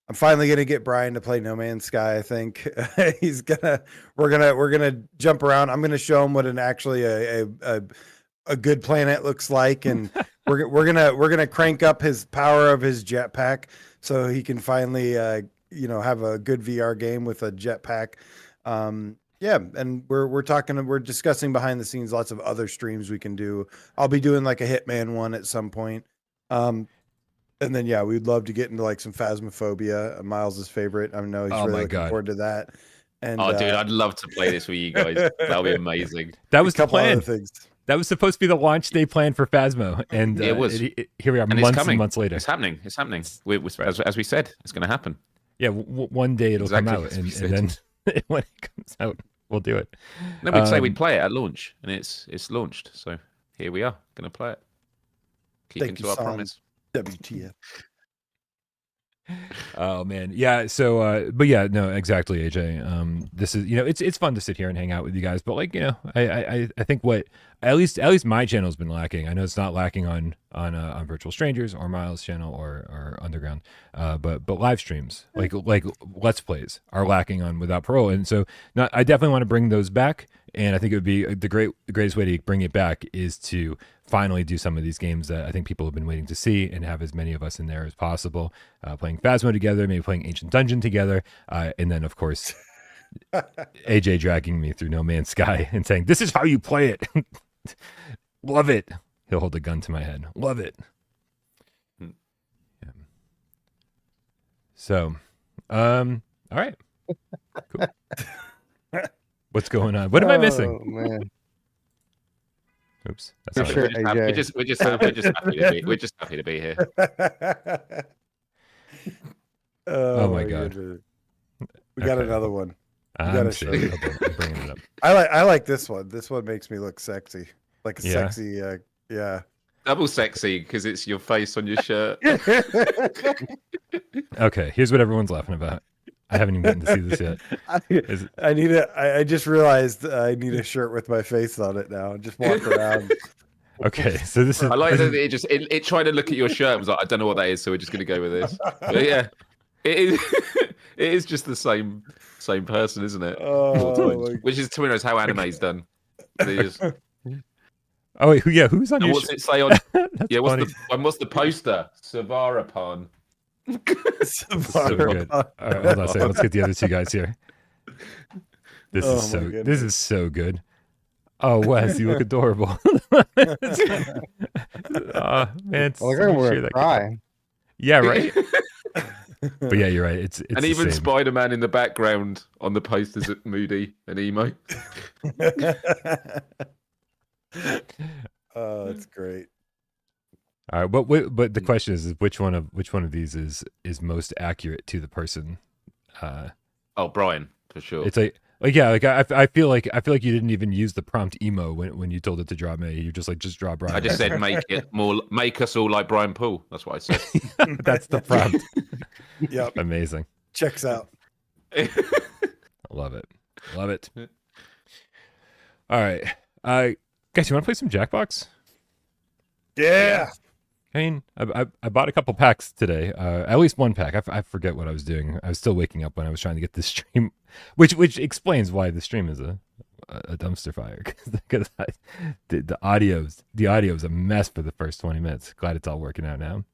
I'm finally going to get Brian to play No Man's Sky. I think we're going to jump around. I'm going to show him what a good planet looks like. And we're going to crank up his power of his jetpack, so he can finally, have a good VR game with a jetpack. Yeah, and we're discussing behind the scenes lots of other streams we can do. I'll be doing like a Hitman one at some point. And then we'd love to get into like some Phasmophobia, Miles's favorite. I know he's really looking forward to that. And dude, I'd love to play this with you guys. That'll be amazing. That was the plan. Other things. That was supposed to be the launch day plan for Phasmo, and it was. Here we are, months and months later. It's happening. As we said, it's going to happen. Yeah, one day it'll come out, and then when it comes out, we'll do it. No, we'd say we'd play it at launch, and it's launched. So here we are, going to play it. Keeping to our promise. WTF. Oh man, yeah. So, but yeah, no, exactly, AJ. This is, it's fun to sit here and hang out with you guys, but like, I think what at least my channel's been lacking. I know it's not lacking on Virtual Strangers or Miles' channel or Underground, but live streams like Let's Plays are lacking on Without Parole, and so I definitely want to bring those back. And I think it would be the greatest way to bring it back is to finally do some of these games that I think people have been waiting to see, and have as many of us in there as possible, playing Phasmo together, maybe playing Ancient Dungeon together, and then of course AJ dragging me through No Man's Sky and saying, "This is how you play it." Love it. He'll hold a gun to my head. Love it. Yeah. So, all right. Cool. What's going on? What am I missing? Oh, man. Oops. For sure, AJ. We're just happy to be here. Oh my God. We got another one. I'm bringing it up. I like this one. This one makes me look sexy. Like a sexy, yeah. Double sexy because it's your face on your shirt. Okay, here's what everyone's laughing about. I haven't even gotten to see this yet. I just realized I need a shirt with my face on it now. Just walk around. Okay, so this is. I like that it tried to look at your shirt and was like, I don't know what that is, so we're just gonna go with this. But yeah. It is. It is just the same person, isn't it? Oh, Which is, to be honest, how anime's done. They just, Oh wait, who's on and your? what's it say on? That's Yeah, funny. what's the poster? Savarapan. So good. All right, hold on a second. Let's get the other two guys here. This Oh, is my so. goodness. This is so good. Oh, Wes, you look adorable. Man, it's Well, so I'm sure gonna that- cry. Yeah, right. But yeah, you're right. It's And the even same. Spider-Man in the background on the posters at Moody and Emo. Oh, that's great. All right, but the question is which one of these is most accurate to the person? Oh, Brian, for sure. It's like yeah, like I feel like you didn't even use the prompt emo when you told it to draw me. You're just like just draw Brian. I just said make us all like Brian Poole. That's what I said. That's the prompt. Yep. Amazing. Checks out. Love it. Love it. All right. Guys, you want to play some Jackbox? Yeah. I mean, I bought a couple packs today. At least one pack. I forget what I was doing. I was still waking up when I was trying to get this stream, which explains why the stream is a dumpster fire because the audio is a mess for the first 20 minutes. Glad it's all working out now.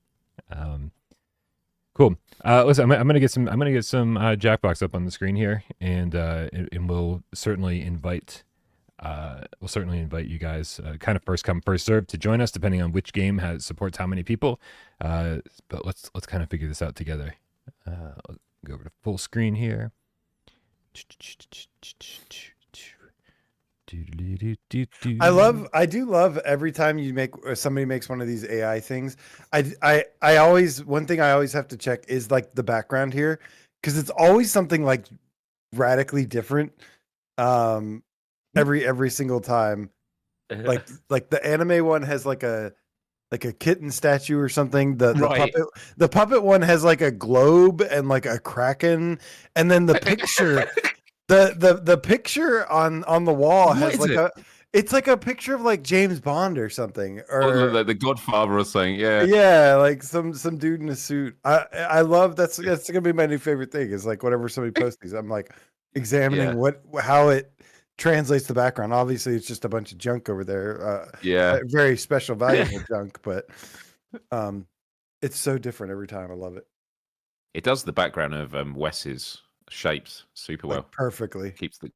Cool. Listen, I'm gonna get some Jackbox up on the screen here, and we'll certainly invite you guys, kind of first come first serve, to join us, depending on which game supports how many people. But let's kind of figure this out together. Go over to full screen here. I do love every time you make somebody makes one of these AI things. I always, one thing I always have to check is like the background here, because it's always something like radically different. Every single time, like the anime one has like a kitten statue or something. The puppet one has like a globe and like a kraken, and then the picture. The picture on the wall has like it's like a picture of like James Bond or something, or the Godfather or something. yeah, like some dude in a suit. I love that's gonna be my new favorite thing, is like whenever somebody posts these, I'm like examining how it translates the background. Obviously it's just a bunch of junk over there, very special valuable junk, but it's so different every time. I love it. It does the background of Wes's shapes super well. Like perfectly. Keeps the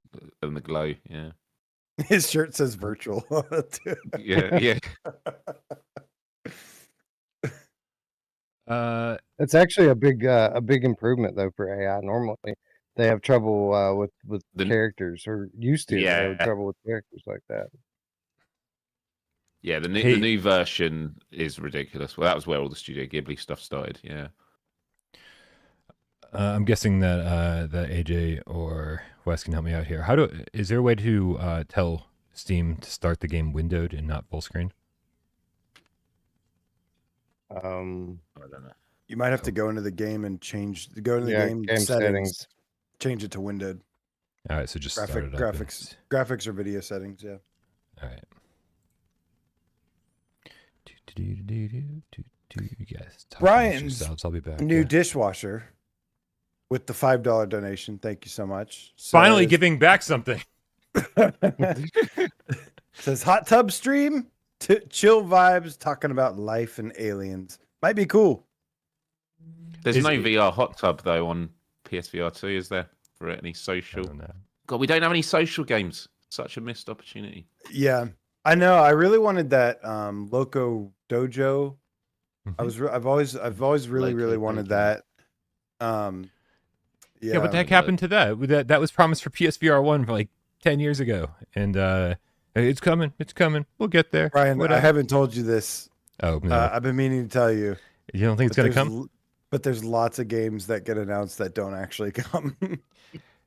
glow. Yeah. His shirt says virtual. yeah. It's actually a big improvement though for AI. Normally they have trouble with the characters, or used to have trouble with characters like that. Yeah, the new version is ridiculous. Well, that was where all the Studio Ghibli stuff started. Yeah. I'm guessing that AJ or Wes can help me out here. Is there a way to tell Steam to start the game windowed and not full screen? I don't know. You might have to go into the game and game settings, change it to windowed. All right, so just start it up graphics or video settings. Yeah. All right. You guys talk Brian's yourselves. I'll be back. New dishwasher with the $5 donation. Thank you so much. Finally giving back something. Says hot tub stream, chill vibes, talking about life and aliens. Might be cool. There's no VR hot tub though on PSVR 2, is there? For any social? God, we don't have any social games. Such a missed opportunity. Yeah, I know. I really wanted that Loco Dojo. Mm-hmm. I've always really wanted that. Yeah, what the heck happened to that? That was promised for PSVR 1 for like 10 years ago, and it's coming. We'll get there. Ryan, I haven't told you this. Oh, no. I've been meaning to tell you. You don't think it's going to come? But there's lots of games that get announced that don't actually come.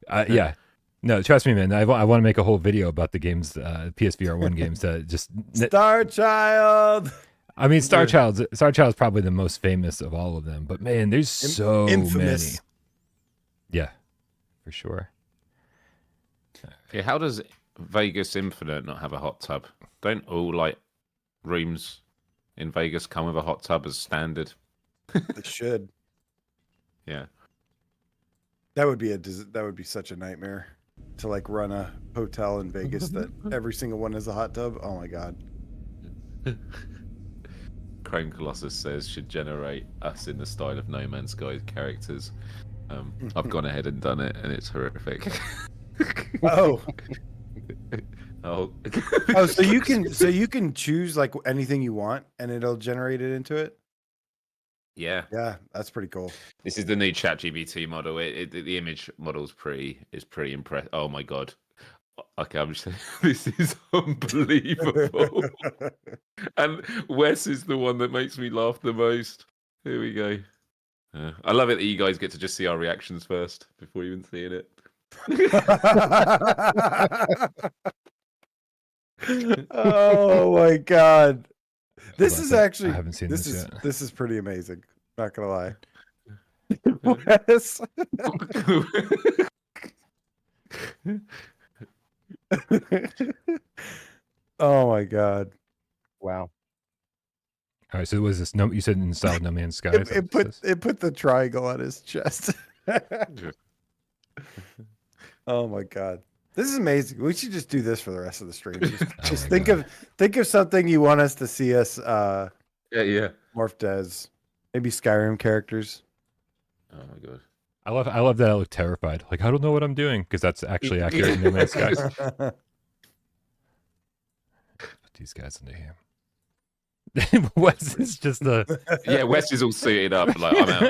Yeah. No, trust me, man. I want to make a whole video about the games, PSVR 1 games. Just Star Child. I mean, Star Child's probably the most famous of all of them. But man, there's so many. Yeah, for sure. Yeah, how does Vegas Infinite not have a hot tub? Don't all like rooms in Vegas come with a hot tub as standard? It should. Yeah. That would be such a nightmare to like run a hotel in Vegas that every single one has a hot tub. Oh my god. Chrome Colossus says should generate us in the style of No Man's Sky characters. I've gone ahead and done it, and it's horrific. Oh. Oh. Oh, so you can choose like anything you want, and it'll generate it into it. Yeah. Yeah, that's pretty cool. This is the new ChatGPT model. The image model's pretty impressive. Oh my god. Okay, I'm just saying, this is unbelievable. And Wes is the one that makes me laugh the most. Here we go. I love it that you guys get to just see our reactions first before even seeing it. Oh my god. This is actually I haven't seen this yet. This is pretty amazing. Not gonna lie. Wes. Oh my god. Wow. All right, so was this you said in style of No Man's Sky? It put the triangle on his chest. Oh my god. This is amazing. We should just do this for the rest of the stream. Just think of something you want us to see us yeah. morphed as. Maybe Skyrim characters. Oh my god. I love that I look terrified. Like, I don't know what I'm doing, because that's actually accurate in No Man's Sky. Put these guys into here. Wes is just Yeah, Wes is all suited up. Like, I'm out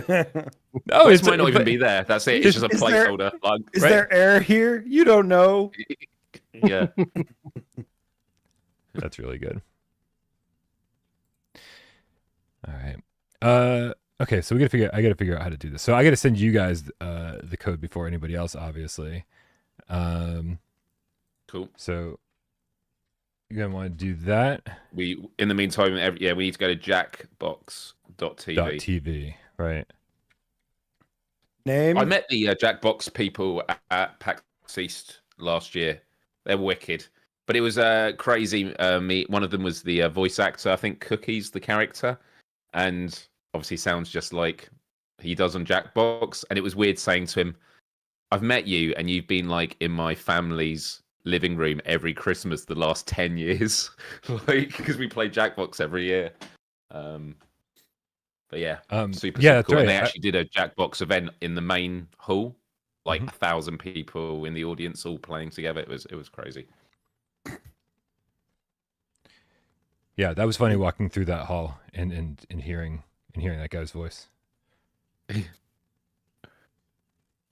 there. No, Wes might not even be there. That's it. It's just a placeholder. Is there air here? You don't know. Yeah. That's really good. All right. Okay, so I gotta figure out how to do this. So I gotta send you guys the code before anybody else, obviously. Cool. So you're gonna want to do that. In the meantime, we need to go to jackbox.tv. .tv, right? Name. I met the Jackbox people at PAX East last year. They're wicked, but it was crazy. One of them was the voice actor. I think Cookie's the character, and obviously sounds just like he does on Jackbox. And it was weird saying to him, "I've met you, and you've been like in my family's living room every Christmas the last 10 years," like, because we play Jackbox every year. But yeah, super that's cool. right. And they actually did a Jackbox event in the main hall, like 1,000 Mm-hmm. people in the audience all playing together. It was crazy. Yeah, that was funny walking through that hall and hearing that guy's voice.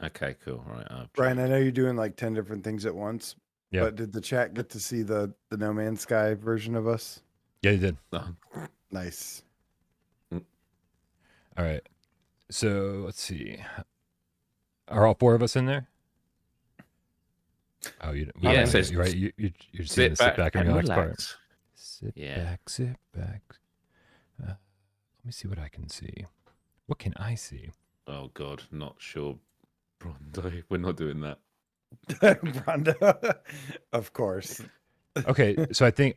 Okay, cool. All right, Brian, I know you're doing like 10 different things at once. Yeah. But did the chat get to see the No Man's Sky version of us? Yeah, you did. Nice. All right. So let's see. Are all four of us in there? Oh, you. Yeah, you're right. You're just sit back and relax part. relax. Sit Yeah. back. Let me see what I can see. What can I see? Oh God, not sure. Brondo, we're not doing that. Brondo, of course. Okay, so I think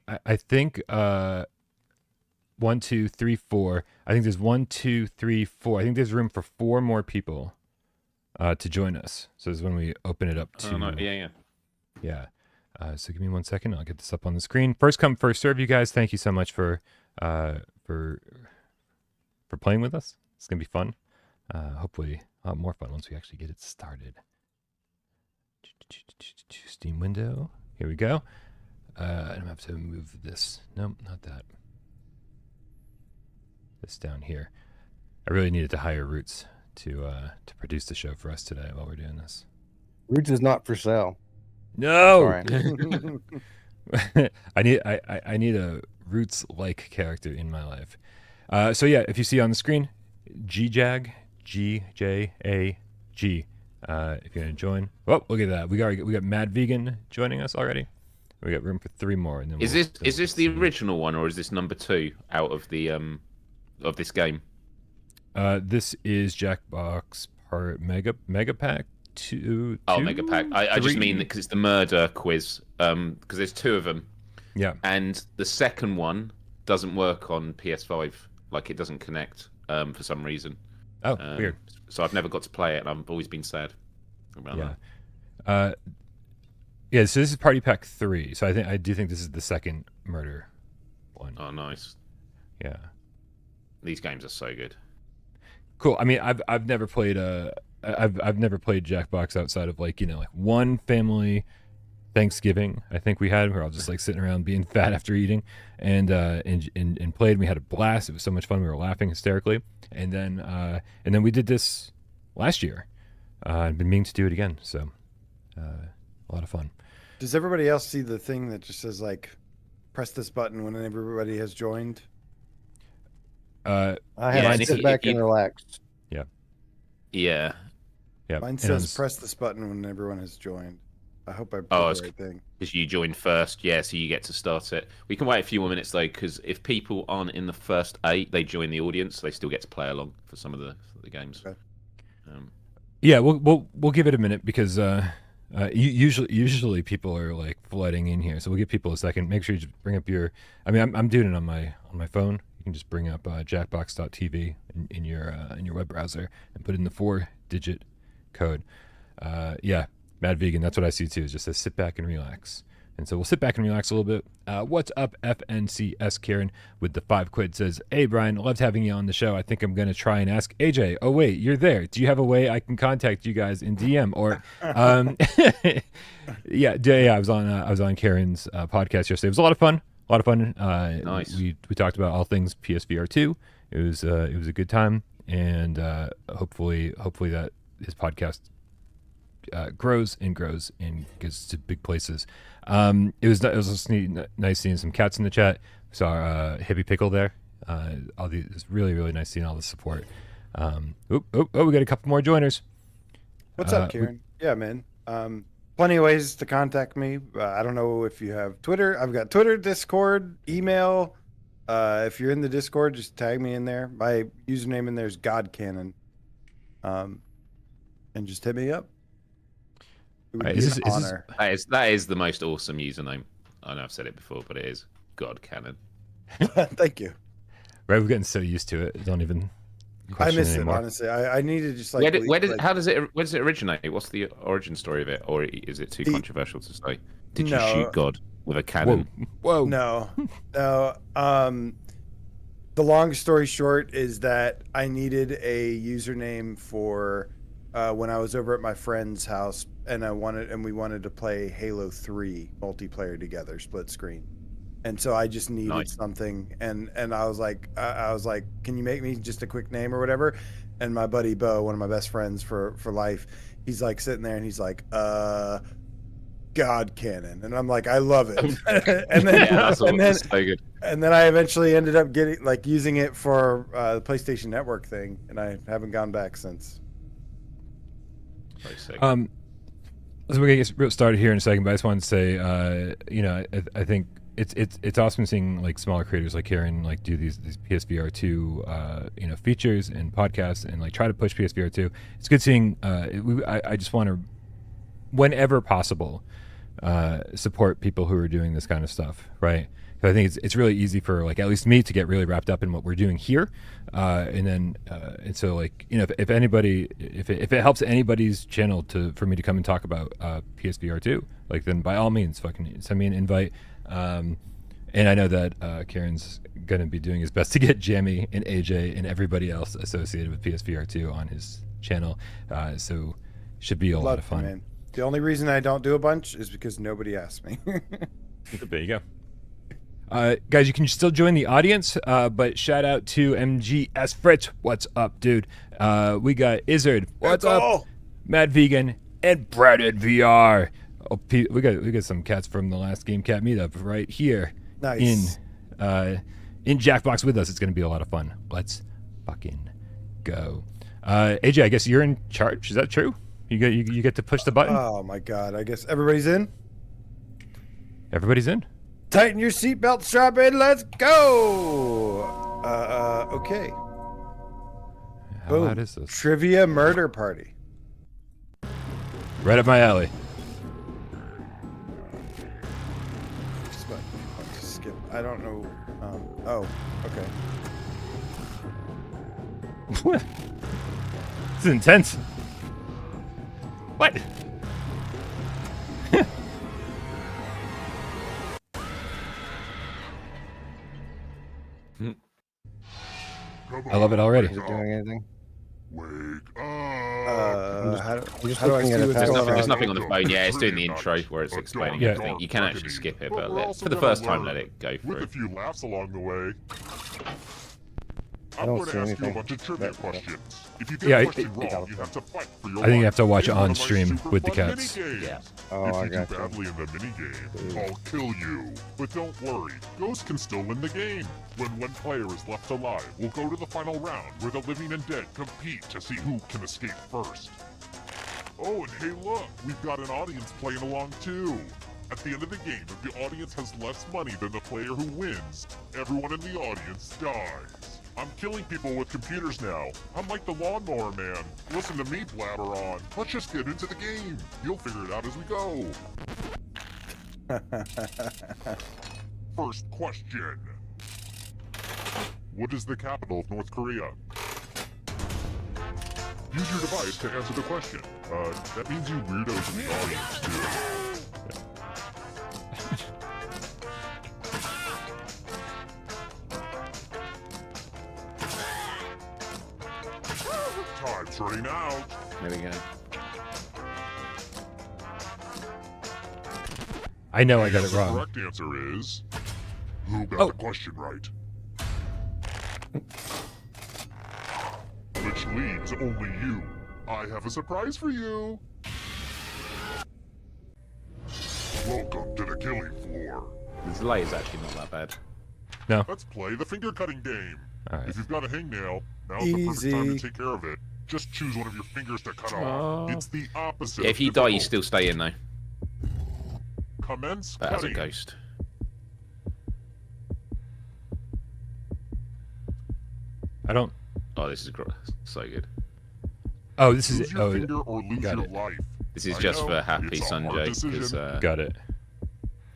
1, 2, 3, 4. I think there's 1, 2, 3, 4. I think there's room for 4 more people to join us. So this is when we open it up to. Oh, no. Yeah. So give me 1 second. I'll get this up on the screen. First come, first serve, you guys. Thank you so much for playing with us. It's gonna be fun. Hopefully a lot more fun once we actually get it started. Steam window. Here we go. I don't have to move this. Nope, not that. This down here. I really needed to hire Roots to produce the show for us today while we're doing this. Roots is not for sale. No. Sorry. I need a Roots like character in my life. So yeah, if you see on the screen, GJAG, GJAG. If you're gonna join. Oh, look at that. We got Mad Vegan joining us already. We got room for 3 more. And then Is this the original one, or is this number 2 out of the of this game? This is Jackbox part Mega Pack 2. Oh, Mega Pack. I just mean because it's the murder quiz. Because there's 2 of them. Yeah. And the second one doesn't work on PS5. Like, it doesn't connect for some reason. Oh, weird. So I've never got to play it, and I've always been sad about Yeah. that. Yeah. So this is Party Pack 3. So I do think this is the second murder one. Oh, nice. Yeah. These games are so good. Cool. I mean, I've never played I've never played Jackbox outside of like one family Thanksgiving I think we had where I was just like sitting around being fat after eating and played. We had a blast. It was so much fun. We were laughing hysterically. And then we did this last year. I've been meaning to do it again. So a lot of fun. Does everybody else see the thing that just says like, press this button when everybody has joined? I Yeah, have and to if sit you- back if you- and relax. Yeah. Yeah. Mine And says press this button when everyone has joined. I hope I put Oh, the it's- right thing. Because you joined first, yeah, so you get to start it. We can wait a few more minutes though, because if people aren't in the first 8, they join the audience, so they still get to play along for some of the games. Okay. Yeah, we'll give it a minute because usually people are like flooding in here, so we'll give people a second. Make sure you just bring up your. I mean, I'm doing it on my phone. You can just bring up jackbox.tv in your web browser and put in the 4-digit code. Yeah, Mad Vegan. That's what I see too. Is just says sit back and relax. And so we'll sit back and relax a little bit. What's up, FNCS Karen with the 5 quid says, hey, Brian, loved having you on the show. I think I'm going to try and ask AJ. Oh, wait, you're there. Do you have a way I can contact you guys in DM? Or, yeah, I was on Karen's podcast yesterday. It was a lot of fun. Nice. We talked about all things PSVR 2. It was a good time. And hopefully that his podcast grows and gets to big places. It was just nice seeing some cats in the chat. We saw Hippie Pickle there. It's really nice seeing all the support. We got a couple more joiners. What's up, Kieran? Yeah, man. Plenty of ways to contact me. I don't know if you have Twitter. I've got Twitter, Discord, email. If you're in the Discord, just tag me in there. My username in there is GodCannon. And just hit me up. It would Right, be is an this- honor. That is the most awesome username. I know I've said it before, but it is God Cannon. Thank you. Right, we're getting so used to it. Don't even. I question miss it, anymore. honestly. I need to just like. Where like- does it originate? What's the origin story of it, or is it too controversial to say? Did you No. shoot God with a cannon? Whoa. No. The long story short is that I needed a username for when I was over at my friend's house and we wanted to play Halo 3 multiplayer together, split screen. And so I just needed Nice. something, and I was like, can you make me just a quick name or whatever? And my buddy Bo, one of my best friends for life, he's like sitting there and he's like, God Cannon, and I'm like, I love it. and then, Yeah, that's and then, so good. and then I eventually ended up using it for the PlayStation Network thing, and I haven't gone back since. Very sick. So we're gonna get started here in a second, but I just wanted to say, I think it's awesome seeing like smaller creators like Karen like do these PSVR 2 features and podcasts and like try to push PSVR 2. It's good seeing. I just want to, whenever possible, support people who are doing this kind of stuff, right? I think it's really easy for like at least me to get really wrapped up in what we're doing here, and so like if anybody if it helps anybody's channel for me to come and talk about PSVR 2, like then by all means fucking send me an invite. And I know that Karen's gonna be doing his best to get Jamie and AJ and everybody else associated with PSVR 2 on his channel, so should be a lot of fun. Man. The only reason I don't do a bunch is because nobody asked me. There you go. Guys, you can still join the audience, but shout out to MGS Fritz. What's up, dude? We got Izzard. What's up? Mad Vegan and Breaded VR. Oh, we got some cats from the last Gamecat meetup right here. Nice. In Jackbox with us. It's going to be a lot of fun. Let's fucking go. AJ, I guess you're in charge. Is that true? You get to push the button. Oh my god! I guess everybody's in. Everybody's in. Tighten your seatbelt, strap in, let's go! Okay. How Boom. loud is this? Trivia murder party. Right up my alley. Just skip. I don't know. Oh, okay. This is intense. What? I love it already. Is it doing anything? How just do I looking see at what's it. going There's on? nothing on the phone. Yeah, it's doing the intro where it's explaining everything. You can actually skip it, but for the first time, let it go With through. a few laughs along the way. I I'm don't going see to ask you anything. a bunch of trivia But, questions. If you get Yeah, a question wrong, you have to fight for your I think you life. have to watch in one on of my stream super with the fun cats. mini-games. Yeah. Oh, If I you do got you. badly in the minigame, I'll kill you. But don't worry, Ghost can still win the game. When one player is left alive, we'll go to the final round where the living and dead compete to see who can escape first. Oh, and hey look, we've got an audience playing along too. At the end of the game, if the audience has less money than the player who wins, everyone in the audience dies. I'm killing people with computers now. I'm like the lawnmower man. Listen to me blabber on. Let's just get into the game. You'll figure it out as we go. First question. What is the capital of North Korea? Use your device to answer the question. That means you weirdos in the audience too. Time's running out. There we go. I know I got it The wrong. correct answer is... Who got Oh. the question right? Which leaves only you. I have a surprise for you. Welcome to the killing floor. The delay is actually not that bad. No. Let's play the finger cutting game. All right. If you've got a hangnail, now's the perfect time Easy. to take care of it. Just choose one of your fingers to cut Aw. off. It's the opposite. Yeah, of if you die, you difficult. still stay in though. Commence But as a cutting. ghost. I don't. Oh, this is so good. Oh, this Lose is. your Oh, finger or lose got your it. life. This is I just know, for happy it's a hard Sanjay because decision. got it.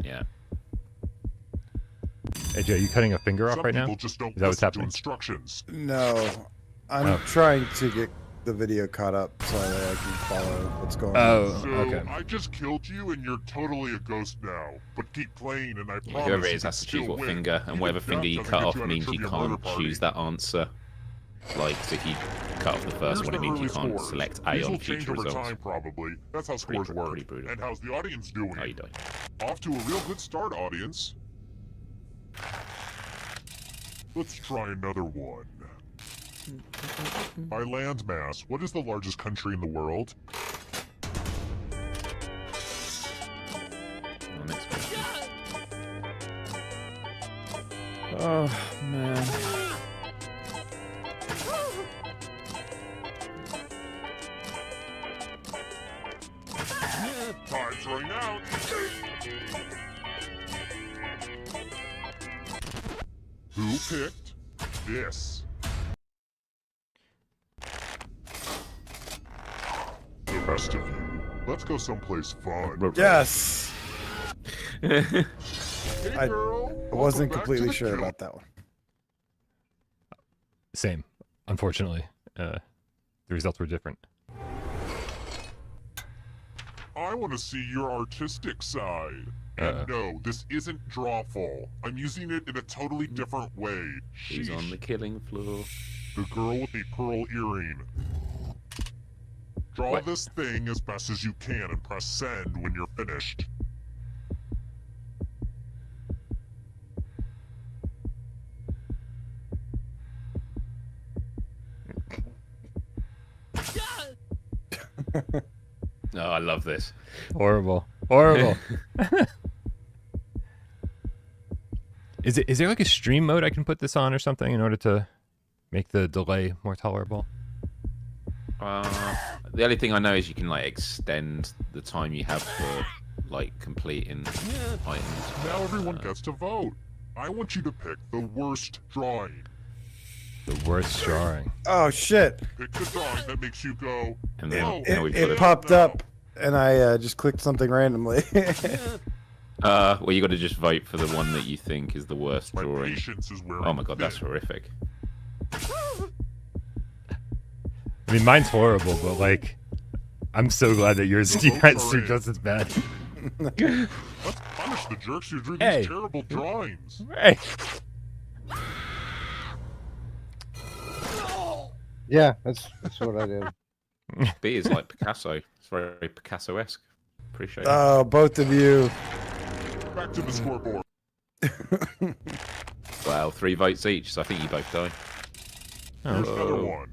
yeah. Hey, Joe, you cutting a finger off Some right now? people just don't Is that what's listen to happening? instructions. No, I'm Oh. trying to get the video caught up so that I can follow what's going on. Oh, So okay. I just killed you and you're totally a ghost now. But keep playing and I promise Whoever it you is can has to choose still what win. finger, and Even whatever death finger you doesn't cut get off you at a means you trivia murder can't party. choose that answer. Like, so if you cut off the first Here's one, it the means you early can't scores. select A These on will change future over results. time, probably. That's how scores work. Pretty brutal. And how's the audience doing? Oh, you die. Off to a real good start, audience. Let's try another one. By landmass, what is the largest country in the world? Oh, next question. Oh man. Time's running out. Who picked this? The rest of you, let's go someplace fun. Yes, Hey I girl, I wasn't welcome back to completely the sure kill. about that one. Same. Unfortunately, the results were different. I want to see your artistic side. Uh-oh. And no, this isn't drawful. I'm using it in a totally different way. He's on the Sheesh. killing floor. The girl with the pearl earring. Draw What? this thing as best as you can and press send when you're finished. Oh, I love this. Horrible. Horrible. Is there like a stream mode I can put this on or something in order to make the delay more tolerable? The only thing I know is you can like extend the time you have for like completing items. Now everyone gets to vote. I want you to pick the worst drawing. The worst drawing. Oh shit! Pick the drawing that makes you go, And then, "Oh, now we've got It it. popped up, and I just clicked something randomly. Well, you got to just vote for the one that you think is the worst My drawing. patience is wearing Oh my god, that's thin." horrific. I mean, mine's horrible, but like, I'm so glad that yours you guys are just as bad. Let's punish the jerks who drew Hey. these terrible drawings. Hey. Yeah, that's what I did. B is like Picasso. It's very Picasso-esque. Appreciate it. Oh, both of you. Back to the scoreboard. Well, 3 votes each, so I think you both die. Here's another Oh. one.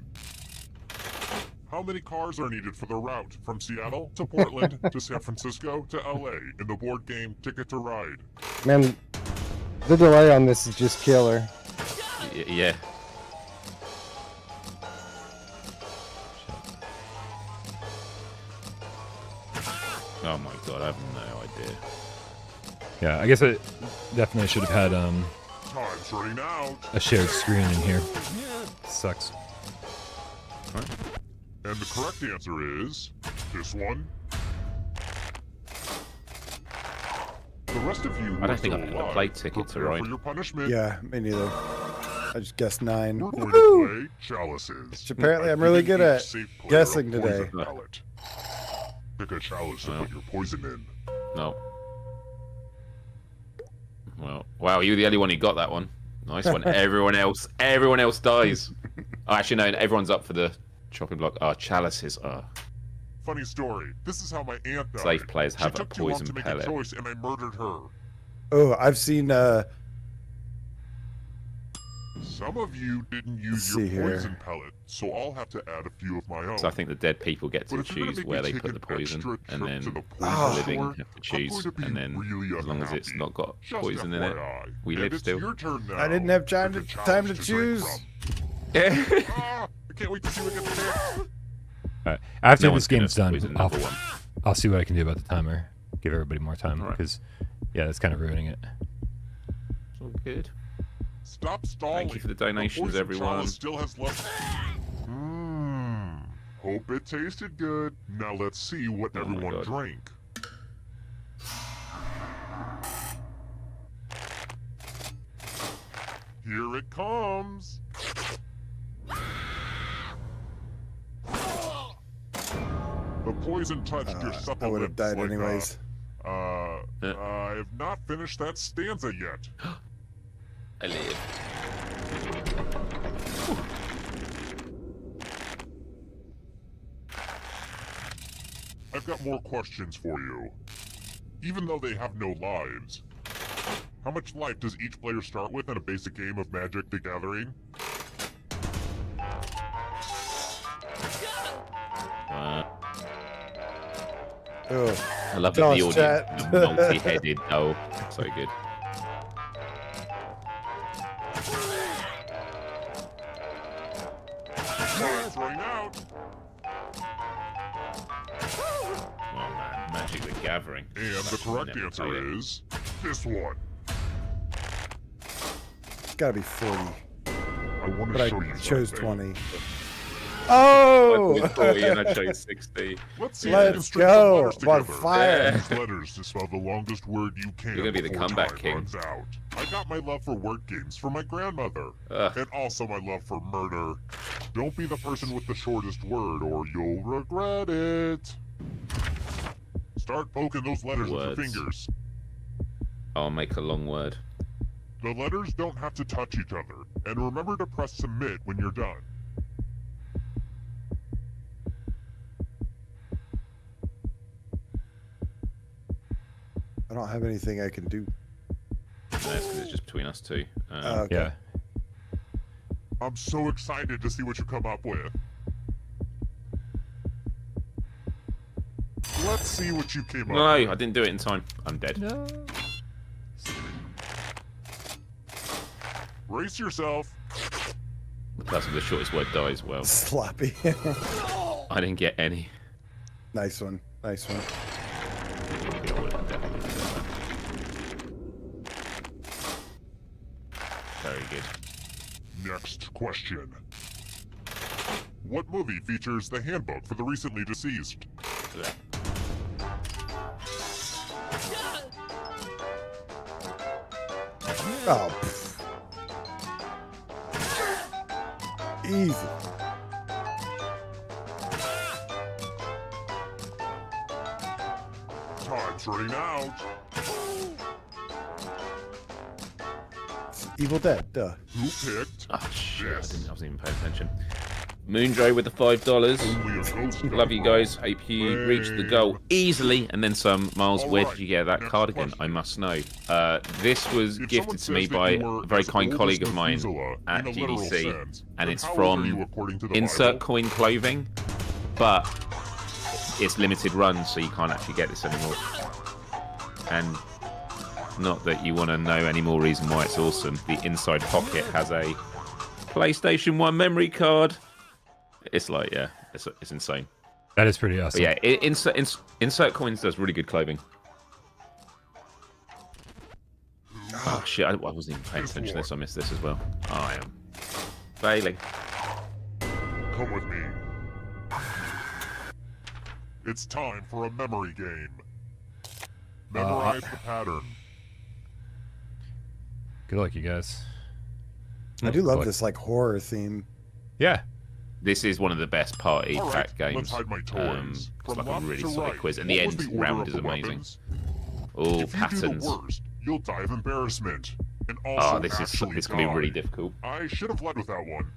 How many cars are needed for the route from Seattle to Portland to San Francisco to LA in the board game Ticket to Ride? Man, the delay on this is just killer. Yeah. Oh my god, I have no idea. Yeah, I guess I definitely should have had Time's running out. a shared screen in here. Sucks. And the correct answer is this one. The rest of you I don't are think still I've ever alive. played Ticket to Prepare Ride. for your punishment. Yeah, me neither. I just guessed 9. We're going Woo! to play chalices. Which apparently I've I'm really given good each at safe player guessing a poison today. pellet. Pick a chalice to Well. put your poison in. No. Well, wow, you were the only one who got that one. Nice one. everyone else dies. Oh, actually, no, everyone's up for the chopping block. Oh, chalices. Oh, Funny story. This is how my aunt died. safe players She have a took too long poison to make pellet. a choice, and I murdered her. Oh, I've seen. Some of you didn't use Let's your see here. poison pellet, so I'll have to add a few of my own. So I think the dead people get But to if you're gonna choose make where me they take put the an poison, extra and trip then to the the poison living store, have to I'm choose, going to be and then really as long as it's unhappy. not got Just poison in it, FYI. we And live it's still. your turn now. I didn't have time Pick a to challenge to drink choose. from. Ah, I can't wait to see what gets picked. Alright, after No this one's gonna game's done, poison I'll, number one. I'll see what I can do about the timer. Give everybody more time Alright. because, yeah, that's kind of ruining it. It's all good. Stop stalling. Thank you for the donations, poison everyone. chalice still has left. Hope it tasted good. Now let's see what Oh my everyone God. drank. Here it comes. The poison touched your supple I would have lips died like anyways. I have not finished that stanza yet. I live. I've got more questions for you. Even though they have no lives, how much life does each player start with in a basic game of Magic the Gathering? Oh, I love Tell that the us, audience, chat. the multi-headed though. So good. Time's running out. Oh man, Magic the Gathering. And the I've correct never answer played it. is this one. it's gotta be 40, I want but to I show you chose something. 20. I Oh! chose 40 and I chose 60. Let's see if you can Let's string some go! letters I'm on together. fire! Use letters to spell the longest word you can. You're gonna be the before comeback time king. runs out. I got my love for word games from my grandmother, Ugh. and also my love for murder. Don't be the person with the shortest word, or you'll regret it. Start poking those letters with Words. your fingers. I'll make a long word. The letters don't have to touch each other, and remember to press submit when you're done. I don't have anything I can do. No, it's 'cause it's just between us two. Okay. Yeah. I'm so excited to see what you come up with. Let's see what you came No, up with. I didn't do it in time. I'm dead. No. Brace yourself. The person with the shortest word dies. Well, Sloppy. I didn't get any. Nice one. Nice one. I would have definitely done that. Very good. Next question. What movie features the handbook for the recently deceased? Oh. Pff. Easy. Time's running out. Evil Dead, duh. Who picked Oh, shit. this? I wasn't even paying attention. Moondray with the $5. Only a ghost Love you gun. guys. Hope you reach the goal easily. And then some. Miles, where did you get that Next cardigan? question. I must know. This was If gifted to me someone says by that you a were very as kind old colleague as of mine Methuselah at in a literal GDC. sense, And then it's how old are you from according to the Insert Bible? Coin Clothing. But it's limited run, so you can't actually get this anymore. And not that you want to know any more reason why it's awesome. The inside pocket has a PlayStation 1 memory card. It's like, yeah, it's insane. That is pretty awesome. But yeah, Insert Coins does really good clothing. Oh shit, I wasn't even paying attention to this. I missed this as well. Oh, I am failing. Come with me. It's time for a memory game. Memorize the pattern. Good luck, you guys. I do love What? this like horror theme. Yeah. This is one of the best party All right, pack let's games. hide my toys. It's From like a left really to solid right, quiz, and what the was end the order round of is the amazing. weapons? Oh, If you do the patterns. worst, you'll die of embarrassment. And also Oh, this actually can be really die. difficult. I should have led with that one.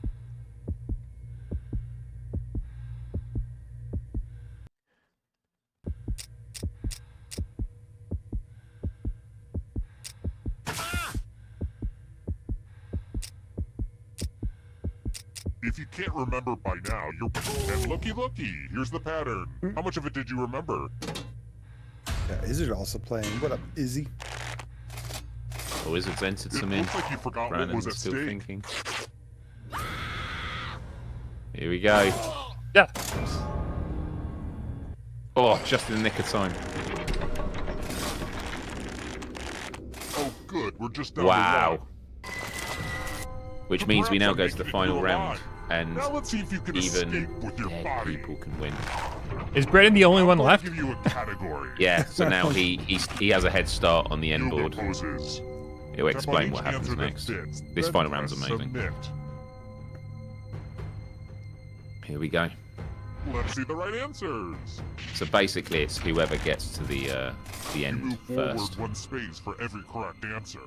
If you can't remember by now, you're... And looky, here's the pattern. How much of it did you remember? Yeah, Izzard also playing. What up, Izzy? Oh, Wizards entered It some in. looks like you forgot what Brandon's was at still stake. thinking. Here we go. Yeah. Oh, just in the nick of time. Oh, good. We're just down Wow. the line. Which means we now go Perhaps to I the make final you round, alive. and Now let's see if you can even escape with your dead body. people can win. Is Brandon the only one I'm left? going to give you a category. Yeah, so now he has a head start on the end Yoga board. poses. It'll Tap on explain each what happens answer that next. fits, This then final round's press amazing. Submit. Here we go. Let's see the right answers. So basically, it's whoever gets to the You end move forward first. one space for every correct answer.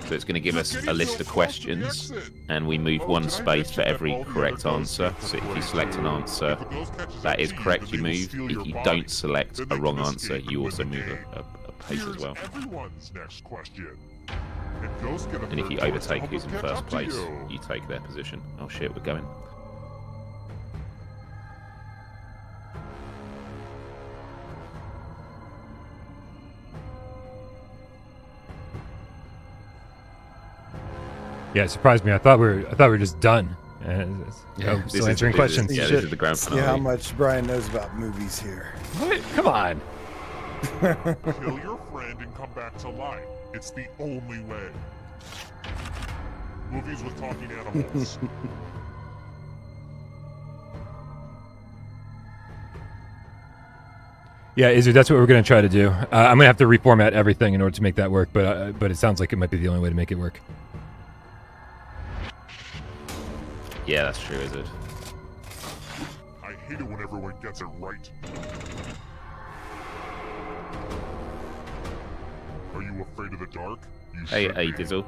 So it's going to give us a list of questions, and we move Oh, one did I space mention for that every all the correct other ghosts answer. get So if you to select an play? answer If the ghost catches that up is to you, correct, then you they will move. steal If your you body. don't select Then a they wrong can answer, escape you and also win the move game. a pace Here's as well. everyone's next question. And ghosts get a And if third you choice to overtake help who's us in catch first up to place, you. you take their position. Oh shit, we're going. Yeah, it surprised me. I thought we were just done. And This still is- answering this is- questions. Yeah, Shit. this is the grand See how finale. much Brian knows about movies here. What? Come on. Kill your friend and come back to life. It's the only way. Movies with talking animals. Yeah, Izzy, that's what we're gonna try to do. I'm gonna have to reformat everything in order to make that work, but it sounds like it might be the only way to make it work. Yeah, that's true, is it? I hate it when everyone gets it right. Are you afraid of the dark? You Hey, should hey, be. Dizzle.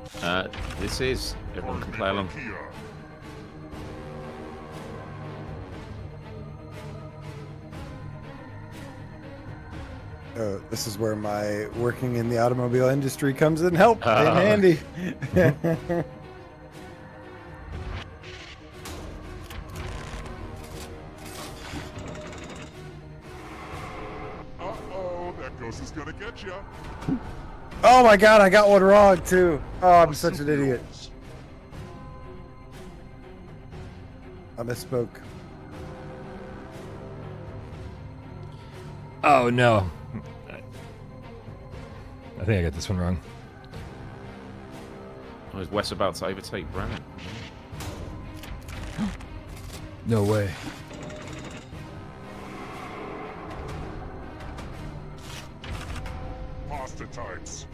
This is. Everyone can play along. Kia. This is where my working in the automobile industry comes in in handy. Uh-oh, that ghost is gonna get ya. Oh my god, I got one wrong too. Oh, I'm such an idiot. I misspoke. Oh no. I think I got this one wrong. Oh, is Wes about to overtake Brandon? No way. Pasta types.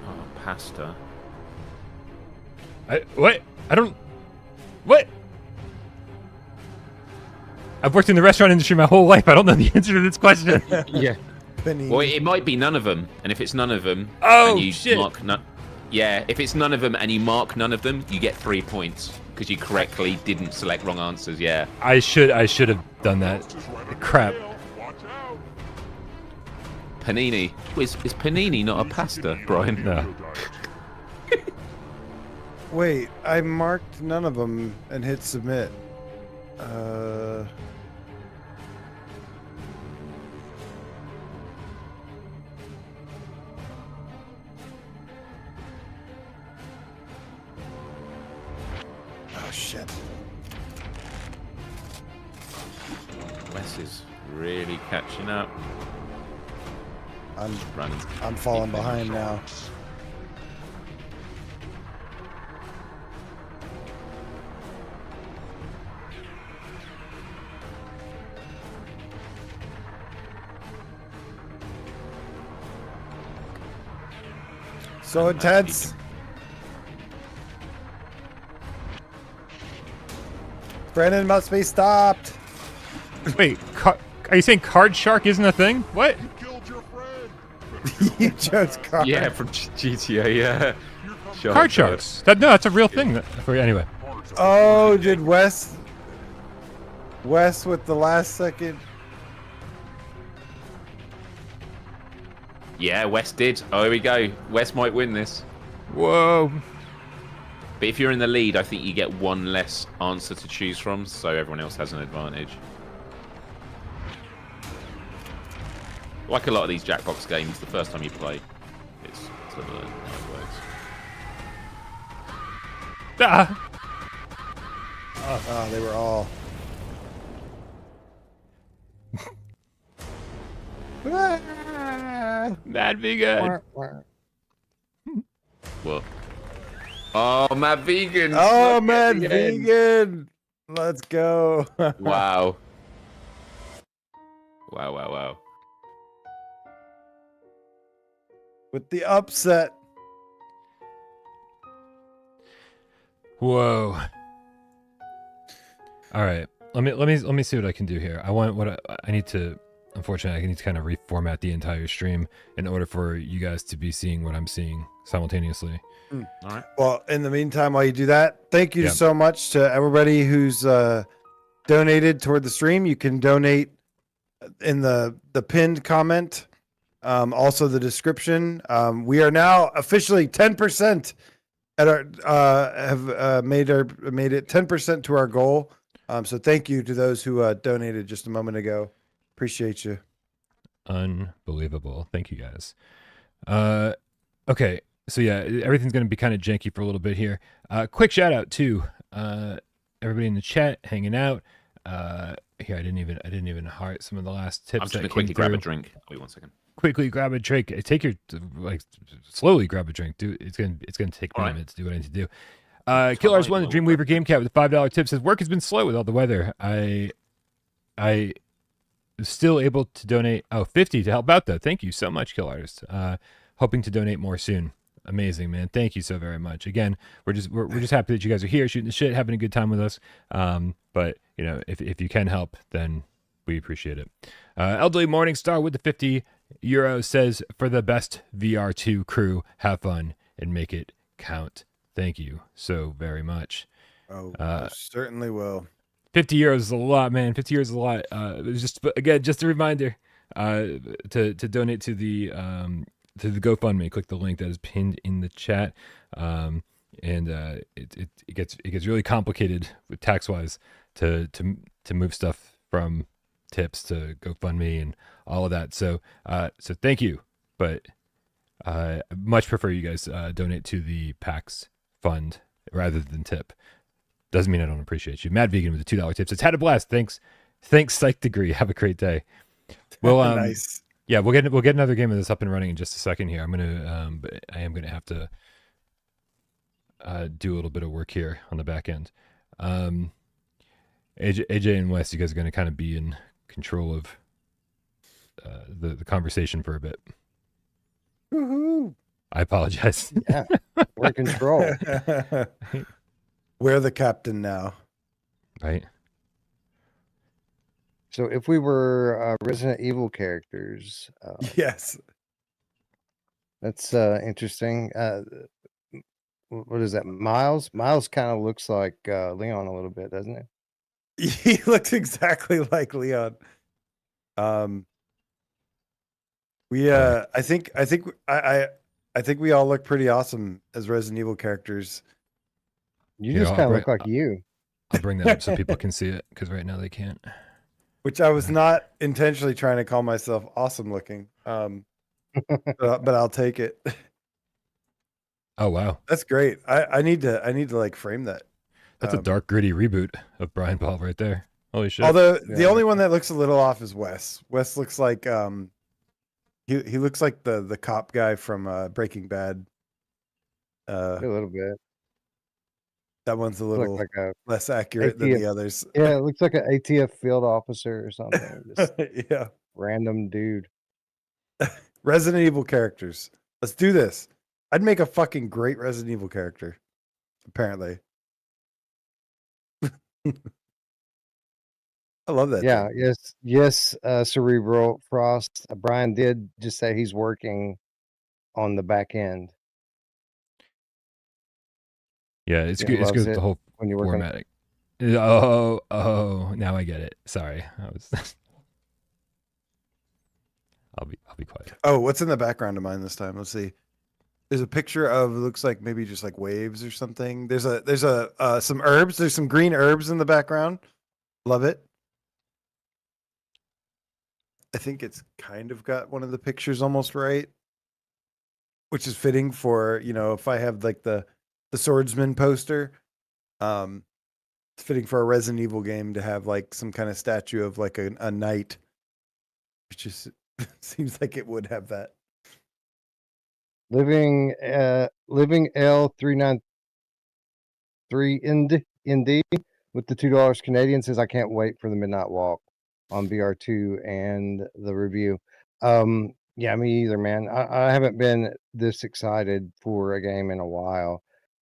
Oh, pasta. What? I don't. What? I've worked in the restaurant industry my whole life. I don't know the answer to this question. Yeah. Penny. Well, it might be none of them, and if it's none of them, Oh, and you shit. mark yeah, if it's none of them and you mark none of them, you get 3 points because you correctly didn't select wrong answers. Yeah. I should have done that. Crap. Watch out. Panini. Is panini not a pasta, Brian? No. Wait, I marked none of them and hit submit. Oh shit. Wes is really catching up. I'm Running. falling behind now. So intense. Brandon must be stopped. Wait, are you saying Card Shark isn't a thing? What? You killed your friend. You chose card. Yeah, from GTA. Yeah. Sure, Card sure. Sharks. No, that's a real thing. Anyway. Oh, did Wes with the last second? Yeah, Wes did. Oh, here we go. Wes might win this. Whoa. But if you're in the lead, I think you get one less answer to choose from, so everyone else has an advantage. Like a lot of these Jackbox games, the first time you play, it's to learn how it works. Ah. Oh, they were all. That'd be good. What? Oh, Matt Vegan! Oh, Look man, at the end. vegan. Let's go. Wow. Wow, wow, wow. With the upset. Whoa. All right. Let me see what I can do here. I need to. Unfortunately, I need to kind of reformat the entire stream in order for you guys to be seeing what I'm seeing simultaneously. All right. Well, in the meantime, while you do that, thank you Yeah. so much to everybody who's donated toward the stream. You can donate in the pinned comment, also the description. We are now officially 10% at our have made it 10% to our goal. So thank you to those who donated just a moment ago. Appreciate you. Unbelievable. Thank you guys. Okay. So yeah, everything's going to be kind of janky for a little bit here. Quick shout out to everybody in the chat hanging out. Here, I didn't even heart some of the last tips. I'm just that gonna came quickly grab a through. drink. Wait 1 second. Quickly grab a drink. Take your slowly grab a drink. It's gonna take me All a right. minute to do what I need to do. Killers One, the Dreamweaver Gamecat with a $5 tip says work has been slow with all the weather. I was still able to donate 50 to help out though. Thank you so much, Kill Artist. Hoping to donate more soon. Amazing, man. Thank you so very much. Again, we're just happy that you guys are here shooting the shit, having a good time with us. But you know, if you can help, then we appreciate it. Elderly Morningstar with the €50 says, for the best VR2 crew, have fun and make it count. Thank you so very much. Oh, I certainly will. €50 is a lot, man. €50 is a lot. Just a reminder to donate to the GoFundMe. Click the link that is pinned in the chat. It gets really complicated with tax wise to move stuff from tips to GoFundMe and all of that. So thank you, but I much prefer you guys donate to the PAX fund rather than tip. Doesn't mean I don't appreciate you. Mad Vegan with the $2 tips. It's had a blast. Thanks, Psych Degree. Have a great day. Well, Nice. yeah, we'll get another game of this up and running in just a second here. But I am gonna have to do a little bit of work here on the back end. AJ and Wes, you guys are gonna kind of be in control of the conversation for a bit. Woohoo. I apologize. Yeah, we're in control. We're the captain now. Right. So if we were Resident Evil characters, Yes. that's interesting. What is that? Miles? Miles kind of looks like Leon a little bit, doesn't it? He looks exactly like Leon. We I think we all look pretty awesome as Resident Evil characters. You Yeah, just kind of look like you. I'll bring that up so people can see it because right now they can't. Which I was not intentionally trying to call myself awesome looking. But I'll take it. Oh wow, That's great. I need to like frame that. that's a dark, gritty reboot of Brian Paul right there. Holy shit! Although the Yeah. only one that looks a little off is Wes. Wes looks like he looks like the cop guy from Breaking Bad. A little bit. That one's a Look little like a less accurate than ATF. the others. Yeah, it looks like an ATF field officer or something. Just Yeah. random dude. Resident Evil characters. Let's do this. I'd make a fucking great Resident Evil character. Apparently. I love that. Yeah, thing. yes, Cerebral Frost. Brian did just say he's working on the back end. Yeah, it's Yeah, good. It's loves good with it the whole when you're working. formatting. Oh, now I get it. Sorry, I was. I'll be quiet. Oh, what's in the background of mine this time? Let's see. There's a picture of looks like maybe just like waves or something. There's some herbs. There's some green herbs in the background. Love it. I think it's kind of got one of the pictures almost right, which is fitting for, if I have like the swordsman poster, it's fitting for a Resident Evil game to have like some kind of statue of like a knight, which just seems like it would have that. Living L393 ND with the $2 Canadian says I can't wait for the Midnight Walk on VR2 and the review. Yeah, me either, man. I haven't been this excited for a game in a while.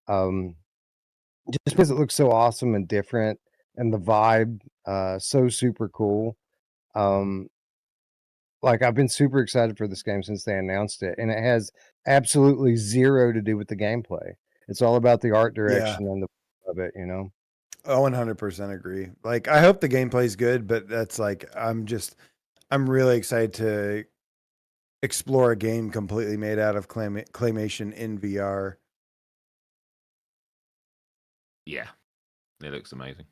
Just because it looks so awesome and different and the vibe so super cool. Like I've been super excited for this game since they announced it, and it has absolutely zero to do with the gameplay. It's all about the art direction and the of it, I 100% agree. Like, I hope the gameplay's good, but that's like, I'm really excited to explore a game completely made out of claymation in VR. Yeah, it looks amazing.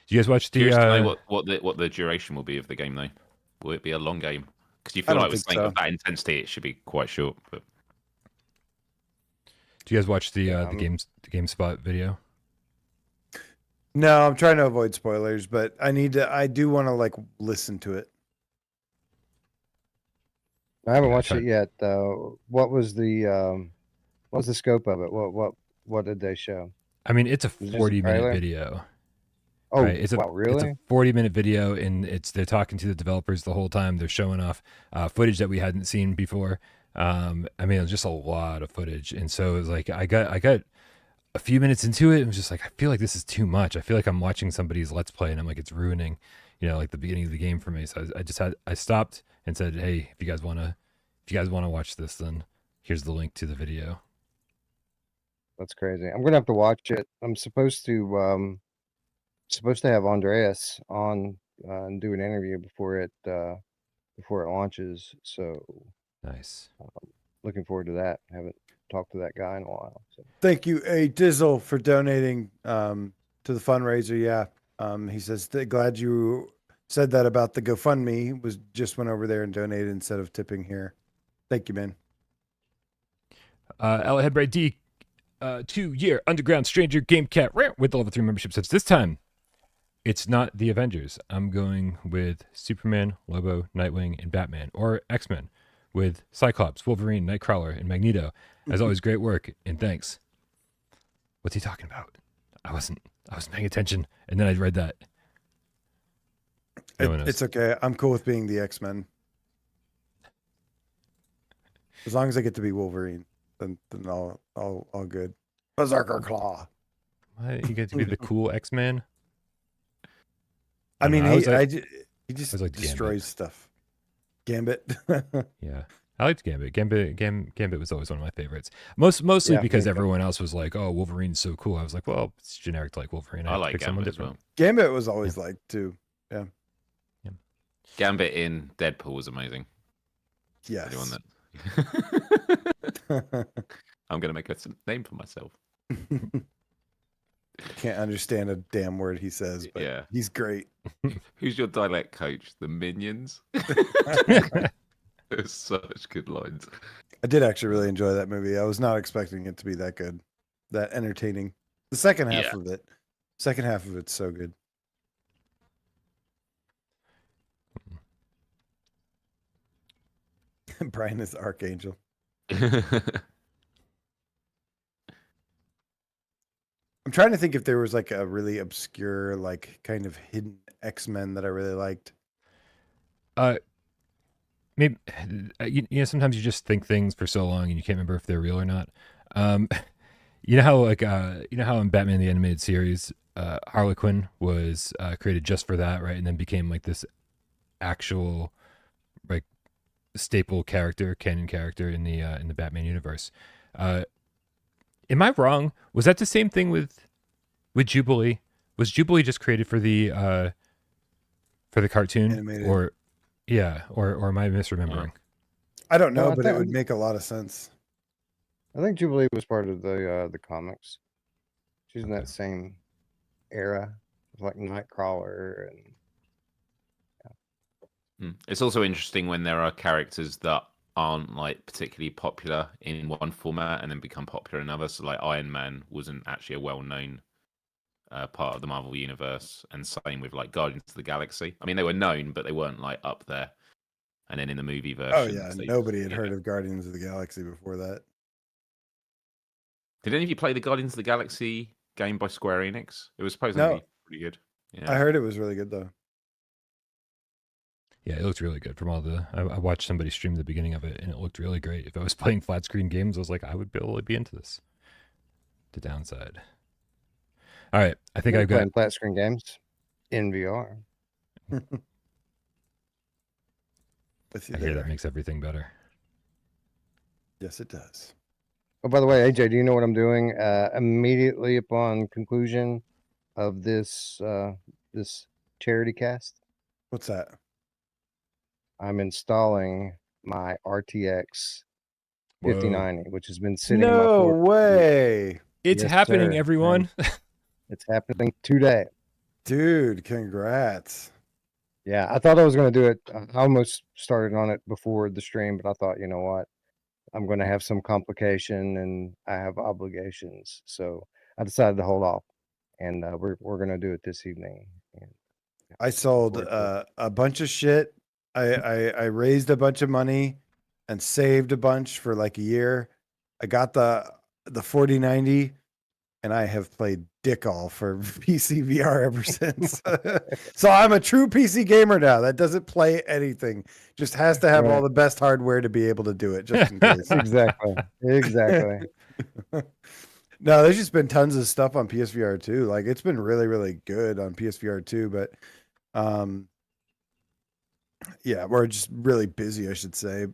Do you guys watch the? Curious to know what the duration will be of the game, though. Will it be a long game? Because you feel like with something of that intensity, it should be quite short. But do you guys watch the GameSpot video? No, I'm trying to avoid spoilers, but I do want to like listen to it. I haven't watched it yet. What was the scope of it? What did they show? I mean, it's a 40-minute video. Oh, right? It's a really? It's a 40-minute video, and they're talking to the developers the whole time. They're showing off footage that we hadn't seen before. I mean, it was just a lot of footage, and so it was like I got a few minutes into it, and was just like, I feel like this is too much. I feel like I'm watching somebody's Let's Play, and I'm like, it's ruining, like the beginning of the game for me. So I stopped and said, hey, if you guys want to watch this, then here's the link to the video. That's crazy. I'm gonna have to watch it. I'm supposed to have Andreas on and do an interview before it launches. So Nice. Looking forward to that. Haven't talked to that guy in a while. So. Thank you, A Dizzle, for donating to the fundraiser. Yeah, he says glad you said that about the GoFundMe. Was just went over there and donated instead of tipping here. Thank you, man. Ella Headbright D, 2-year Underground Stranger Gamecat with the level 3 membership says this time it's not the Avengers. I'm going with Superman, Lobo, Nightwing, and Batman, or X-Men with Cyclops, Wolverine, Nightcrawler, and Magneto. As always, great work and thanks. What's he talking about? I wasn't paying attention, and then I read that. It's okay. I'm cool with being the X-Men. As long as I get to be Wolverine, then all good. Berserker Claw. What? You get to be the cool X-Man? I mean, know, he just like destroys stuff. Gambit. Yeah, I liked Gambit. Gambit was always one of my favorites. Mostly Yeah, because me too. everyone else was like, "Oh, Wolverine's so cool." I was like, "Well, it's generic to like Wolverine. I I have to like pick someone Gambit as different." well. Gambit was always liked too. Yeah. Gambit in Deadpool was amazing. Anyone Yes. that I'm gonna make a name for myself. Can't understand a damn word he says, but Yeah. he's great. Who's your dialect coach? The Minions. There's such good lines. I did actually really enjoy that movie. I was not expecting it to be that good, that entertaining. The second half Yeah. of it's so good. Brian is the Archangel. I'm trying to think if there was like a really obscure, like kind of hidden X-Men that I really liked. Maybe you know, sometimes you just think things for so long and you can't remember if they're real or not. You know how like you know how in Batman the Animated Series, Harley Quinn was created just for that, right? And then became like this actual like staple character, canon character in the Batman universe. Am I wrong? Was that the same thing with Jubilee? Was Jubilee just created for the cartoon Animated. or or am I misremembering? I don't know, No, I but it thought- would make a lot of sense. I think Jubilee was part of the comics. She's in Okay. that same era, like Nightcrawler and It's also interesting when there are characters that aren't like particularly popular in one format and then become popular in another. So like Iron Man wasn't actually a well-known part of the Marvel universe, and same with like Guardians of the Galaxy. I mean, they were known, but they weren't like up there. And then in the movie version, Oh yeah, nobody had heard of Guardians of the Galaxy before that. Did any of you play the Guardians of the Galaxy game by Square Enix? It was supposedly No. pretty good. Yeah. I heard it was really good though. Yeah, it looked really good from all the. I watched somebody stream the beginning of it, and it looked really great. If I was playing flat screen games, I was like, I would be into this. The downside. All right, I think We're I've got. playing flat screen games in VR. With you I hear there. that makes everything better. Yes, it does. Oh, by the way, AJ, do you know what I'm doing? Immediately upon conclusion of this this charity cast, What's that? I'm installing my RTX Whoa. 5090, which has been sitting in my No port. way. It's Yes, happening, sir. everyone. It's happening today. Dude, congrats. Yeah, I thought I was going to do it. I almost started on it before the stream, but I thought, you know what? I'm going to have some complication and I have obligations. So I decided to hold off, and we're going to do it this evening. And I sold forward to a bunch of shit. I raised a bunch of money and saved a bunch for like a year. I got the 4090 and I have played dick all for PC VR ever since. So I'm a true PC gamer now that doesn't play anything. Just has to have all Right. the best hardware to be able to do it just in case. Exactly. Exactly. No, there's just been tons of stuff on PSVR 2. Like it's been really, really good on PSVR 2, but yeah, we're just really busy, I should say.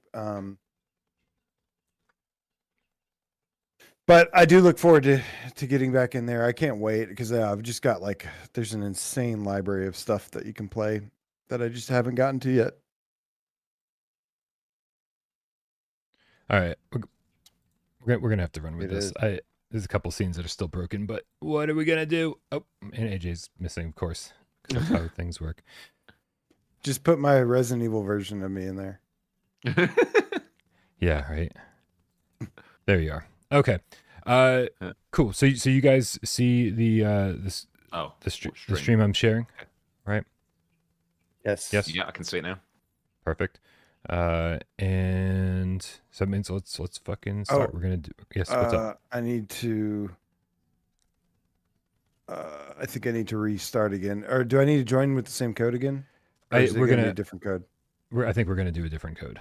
But I do look forward to getting back in there. I can't wait because I've just got like there's an insane library of stuff that you can play that I just haven't gotten to yet. All right, we're gonna have to run with It this. is. There's a couple scenes that are still broken, but what are we gonna do? Oh, and AJ's missing, of course, 'cause that's how things work. Just put my Resident Evil version of me in there. Yeah, right. There you are. Okay. Cool. So you guys see the this Oh, the what stream I'm sharing, right? Yes. Yes. Yeah, I can see it now. Perfect. And so that means let's fucking start. Oh, We're gonna do. Yes. What's up? I need to. I think I need to restart again, or do I need to join with the same code again? Or is it We're gonna be gonna. a different code. I think we're gonna do a different code.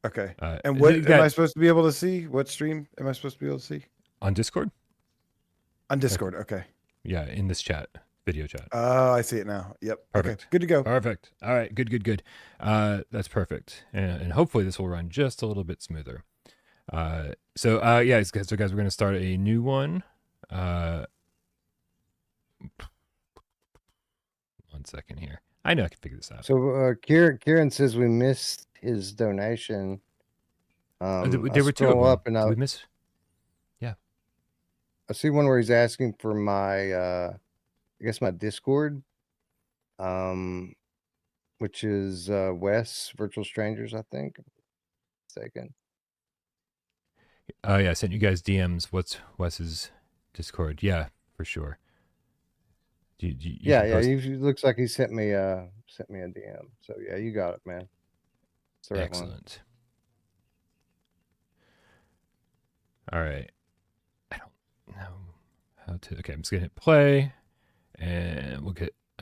Okay. And And what that- am I supposed to be able to see? What stream am I supposed to be able to see? on Discord? On Discord. Okay. Yeah, in this chat. video chat. Oh, I see it now. Yep. Perfect. Okay. Good to go. Perfect. All right. Good. That's perfect. And hopefully this will run just a little bit smoother. So guys, we're going to start a new one. 1 second here. I know I can figure this out. So Kieran says we missed his donation. There I were two of scroll them. up and Did we miss? I see one where he's asking for my, I guess my Discord, which is Wes Virtual Strangers, I think. Second. Oh yeah, I sent you guys DMs. What's Wes's Discord? Yeah, for sure. You Yeah, can yeah. post- He looks like he sent me a DM. So yeah, you got it, man. It's the right one. Excellent. All right. I don't know how to. Okay, I'm just gonna hit play, and I'll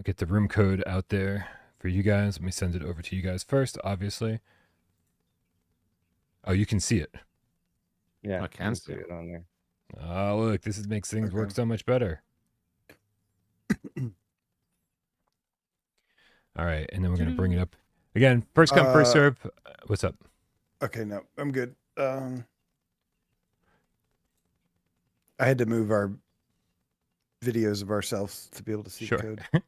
get the room code out there for you guys. Let me send it over to you guys first, obviously. Oh, you can see it. Yeah, I you can see see it on there. Oh, look, makes things work so much better. All right, and then we're gonna bring it up again. First come, first serve. What's up? Okay, no, I'm good. I had to move our videos of ourselves to be able to see Sure. the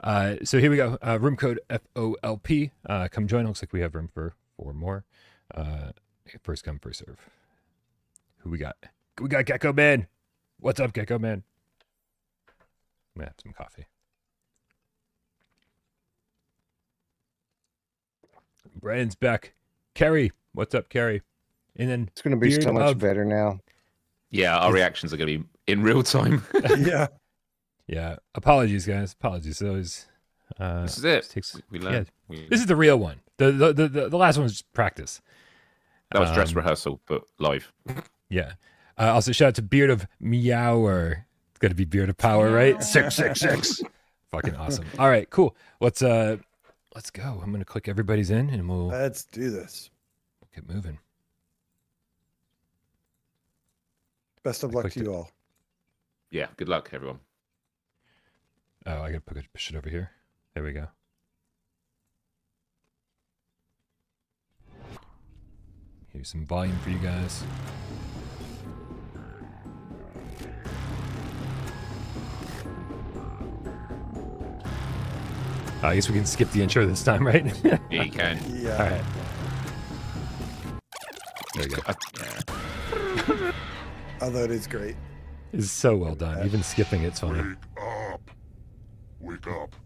code. So here we go. Room code FOLP. Come join. Looks like we have room for 4 more. First come, first serve. Who we got? We got Gecko Man. What's up, Gecko Man? I'm gonna have some coffee. Brandon's back. Carrie, what's up, Carrie? And then It's going to be so Beard much of- better now. Yeah, our reactions are going to be in real time. Yeah. Yeah, apologies, guys. Apologies. It was, This is it. takes- We yeah, learned. this is the real one. The last one was just practice. That was dress rehearsal, but live. Yeah. Also, shout out to Beard of Meower. It's got to be Beard of Power, right? 666. Fucking awesome. All right, cool. Let's go. I'm gonna click everybody's in, and we'll Let's do this. get moving. Best of I luck clicked to you all. Yeah, good luck, everyone. Oh, I gotta push it over here. There we go. Here's some volume for you guys. I guess we can skip the intro this time, right? Yeah, you can. Yeah. All right. There we go. Yeah. Although it is great. It's so well done. Even skipping it's funny. Wake up.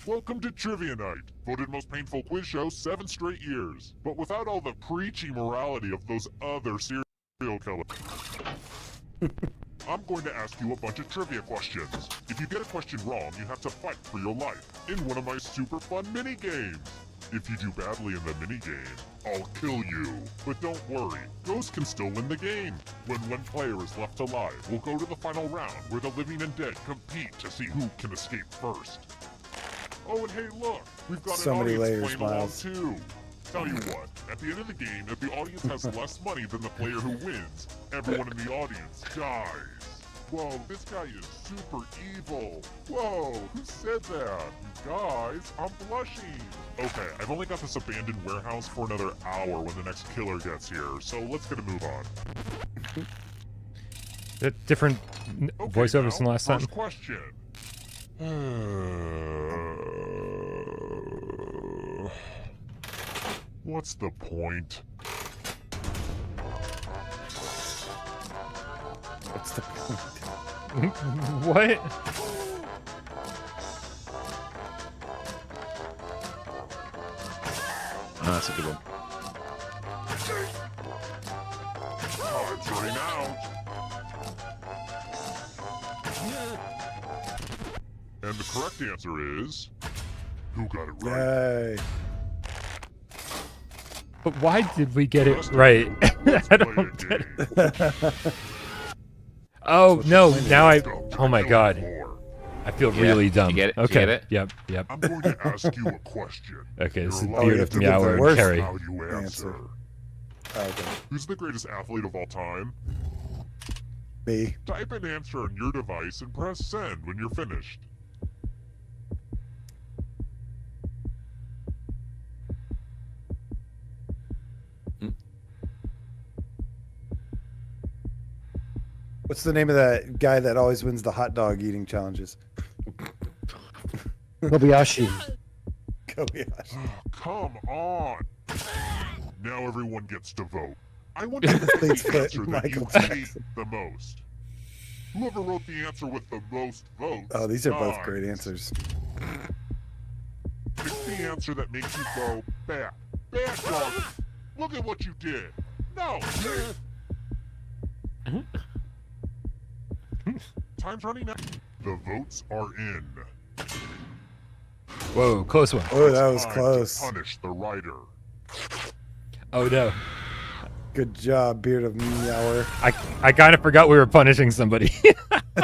Welcome to Trivia Night, voted most painful quiz show 7 straight years, but without all the preachy morality of those other serial killers. I'm going to ask you a bunch of trivia questions. If you get a question wrong, you have to fight for your life in one of my super fun mini games. If you do badly in the mini game, I'll kill you. But don't worry, Ghost can still win the game. When one player is left alive, we'll go to the final round where the living and dead compete to see who can escape first. Oh, and hey, look, we've got So an many audience layers, playing along Miles. too. Tell you what, at the end of the game, if the audience has less money than the player who wins, everyone in the audience dies. Whoa, this guy is super evil. Whoa, who said that? You guys, I'm blushing. Okay, I've only got this abandoned warehouse for another hour when the next killer gets here, so let's get a move on. Different Okay, voiceovers now, from last time. First question. What's the point? What's the point? What? Oh, that's a good one. Time's running out. And the correct answer is... Who got it right? Yay. But why did we get it Just right? Let's I play don't a get it. game. Oh no! Now I. Go to Oh my kill god! more. I feel Yeah. really You dumb. get it? Did you Okay. get it? Yep. I'm going to ask you a question. Okay. This is You're Oh, Beard you of have to give the Meower and worst Carrie. How you answer. Okay. Who's the greatest athlete of all time? Me. Type an answer on your device and press send when you're finished. What's the name of that guy that always wins the hot dog eating challenges? Kobayashi. Kobayashi. Come on! Now everyone gets to vote. I want you to Please pick the put answer that you Michael hate Jackson. the most. Whoever wrote the answer with the most votes. Oh, these are both dies. great answers. Pick the answer that makes you go back. Back, dog! Look at what you did! No! Time's running out. The votes are in. Whoa, close one. Oh, that was Time close. to punish the writer. Oh no. Good job, Beard of Meower. I kind of forgot we were punishing somebody.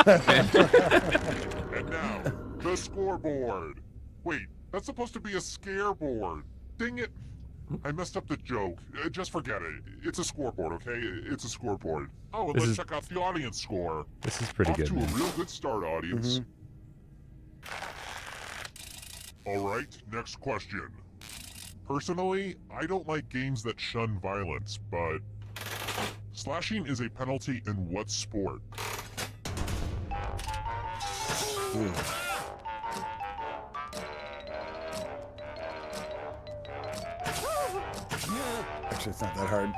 And now, the scoreboard. Wait, that's supposed to be a scareboard. Dang it. I messed up the joke. Just forget it. It's a scoreboard, okay? It's a scoreboard. Oh, and This let's is- check out the audience score. This is pretty Off good, to man. a real good start, audience. All right, next question. Personally, I don't like games that shun violence, but slashing is a penalty in what sport? Actually, it's not that hard.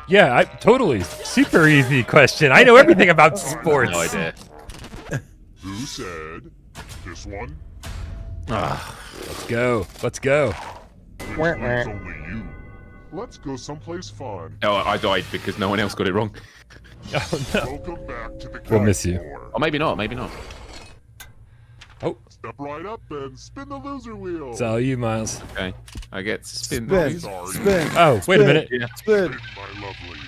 Yeah, totally. Super easy question. I know everything about sports. No idea. Who said this one? Let's go. Let's go. This one's only you. Let's go someplace fun. Oh, I died because no one else got it wrong. Oh no. Welcome back to the We'll miss you. floor. Or maybe not. Maybe not. Oh, Step right up and spin the loser wheel. it's all you, Miles. Okay. I get to spin. Spin, these. Sorry. spin, Oh, wait a Spin. minute. spin. Spin, my lovely.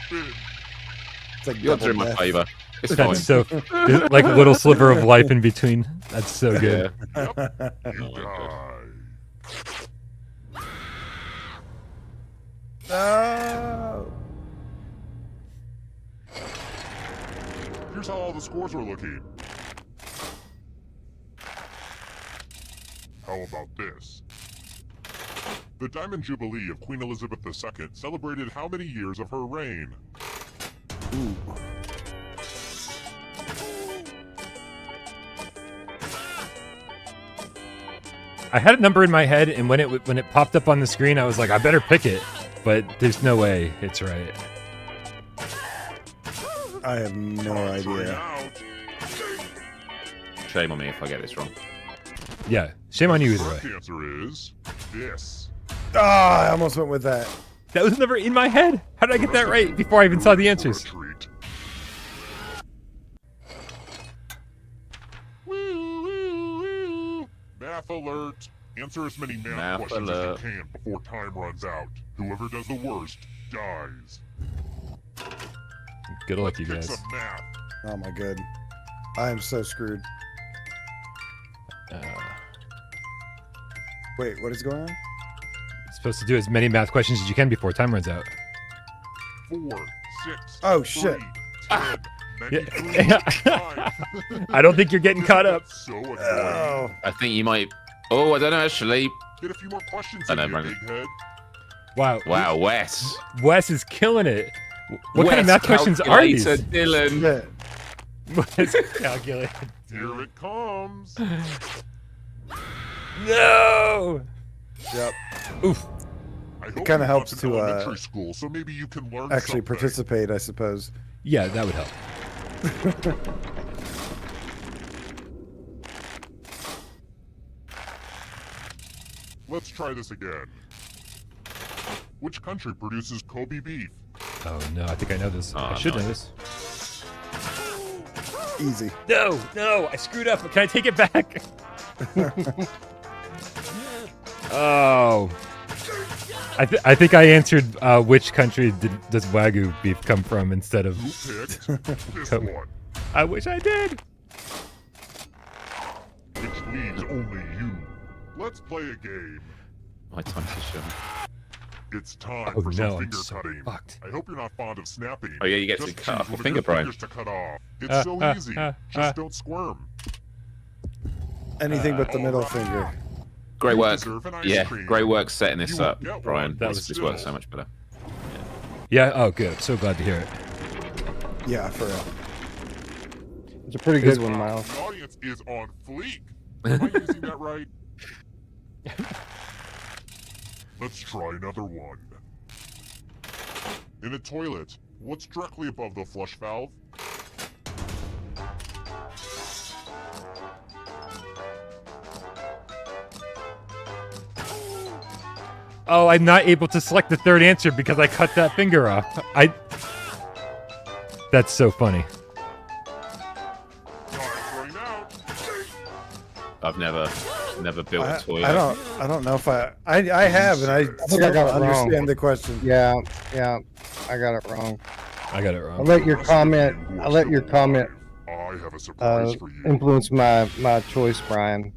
Spin. It's like The odds are in double my death. favour. It's fine. That's so there's like a little sliver of life in between. That's so good. Yep, you Oh my God. die. No. Here's how all the scores are looking. How about this? The Diamond Jubilee of Queen Elizabeth II celebrated how many years of her reign? Ooh. I had a number in my head, and when it popped up on the screen, I was like, I better pick it. But there's no way it's right. I have no Time's running idea. out. Shame on me if I get this wrong. Yeah, shame on you either Correct way. answer is this. Ah, I almost went with that. That was never in my head. How did I get that right before I even saw the answers? Retreat. Woo, woo, woo. Math alert. Answer as many math Math questions alert. as you can before time runs out. Whoever does the worst dies. Good luck, you Pick guys. some math. Oh my god. I am so screwed. Wait, what is going on? Supposed to do as many math questions as you can before time runs out. 4, 6. Oh, shit. 3, 10, 93, Yeah. 5. I don't think you're getting caught up. So annoying. Oh. I think you might. Oh, I don't know actually. Get a few more questions I in know, you, Brandon. big head. Wow. Wow, Wes. Wes is killing it. What kind of Wes math questions are these? calculator, Dylan. Shit. Wes calculator. Here it comes. No. Yep. Oof. I hope kinda you helps went to to, elementary school, so maybe you can learn Actually something. participate, I suppose. Yeah, that would help. Let's try this again. Which country produces Kobe beef? Oh no, I think I know this. Oh, I should no. know this. Easy. No, I screwed up. Can I take it back? Oh. I think I answered which country does Wagyu beef come from instead of. Who picked this Kobe. one? I wish I did. Which leaves only you. Let's play a game. My time to show. It's time Oh for no, some I'm finger so cutting. fucked. I hope you're not fond of snapping. Oh yeah, you get to Just cut off choose a one of finger, your Brian. fingers to cut off. It's so easy. Just don't squirm. Anything but the middle Alright. finger. Great You work. deserve an ice Yeah, cream. great work setting this You won't up, get one, Brian. That This was- works so much better. Yeah. Oh, good. So glad to hear it. Yeah, for real. It's a pretty good one, Miles. The audience is on fleek. Am I using that right? Let's try another one. In a toilet, what's directly above the flush valve? Oh, I'm not able to select the third answer because I cut that finger off. That's so funny. Time's running out. I've never built a toilet. I don't know if I have, and I think still I got don't it wrong. understand the question. Yeah, I got it wrong. I got it I'll wrong. let your The rest of comment. you who are I'll let still your comment alive, I have a surprise for you. influence my choice, Brian.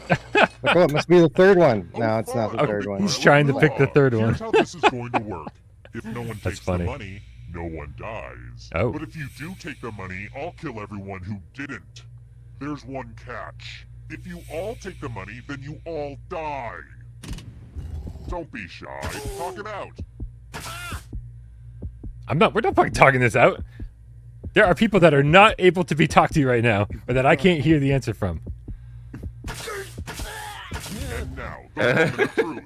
Like, oh, it must be the third one. Oh, No, it's not the fine. third one. He's trying to pick the third one. Here's how this is going to work. If no one That's takes funny. the money, no one dies. Oh. But if you do take the money, I'll kill everyone who didn't. There's one catch. If you all take the money, then you all die. Don't be shy. Talk it out. We're not fucking talking this out. There are people that are not able to be talked to right now, or that I can't hear the answer from. And now, the moment of truth.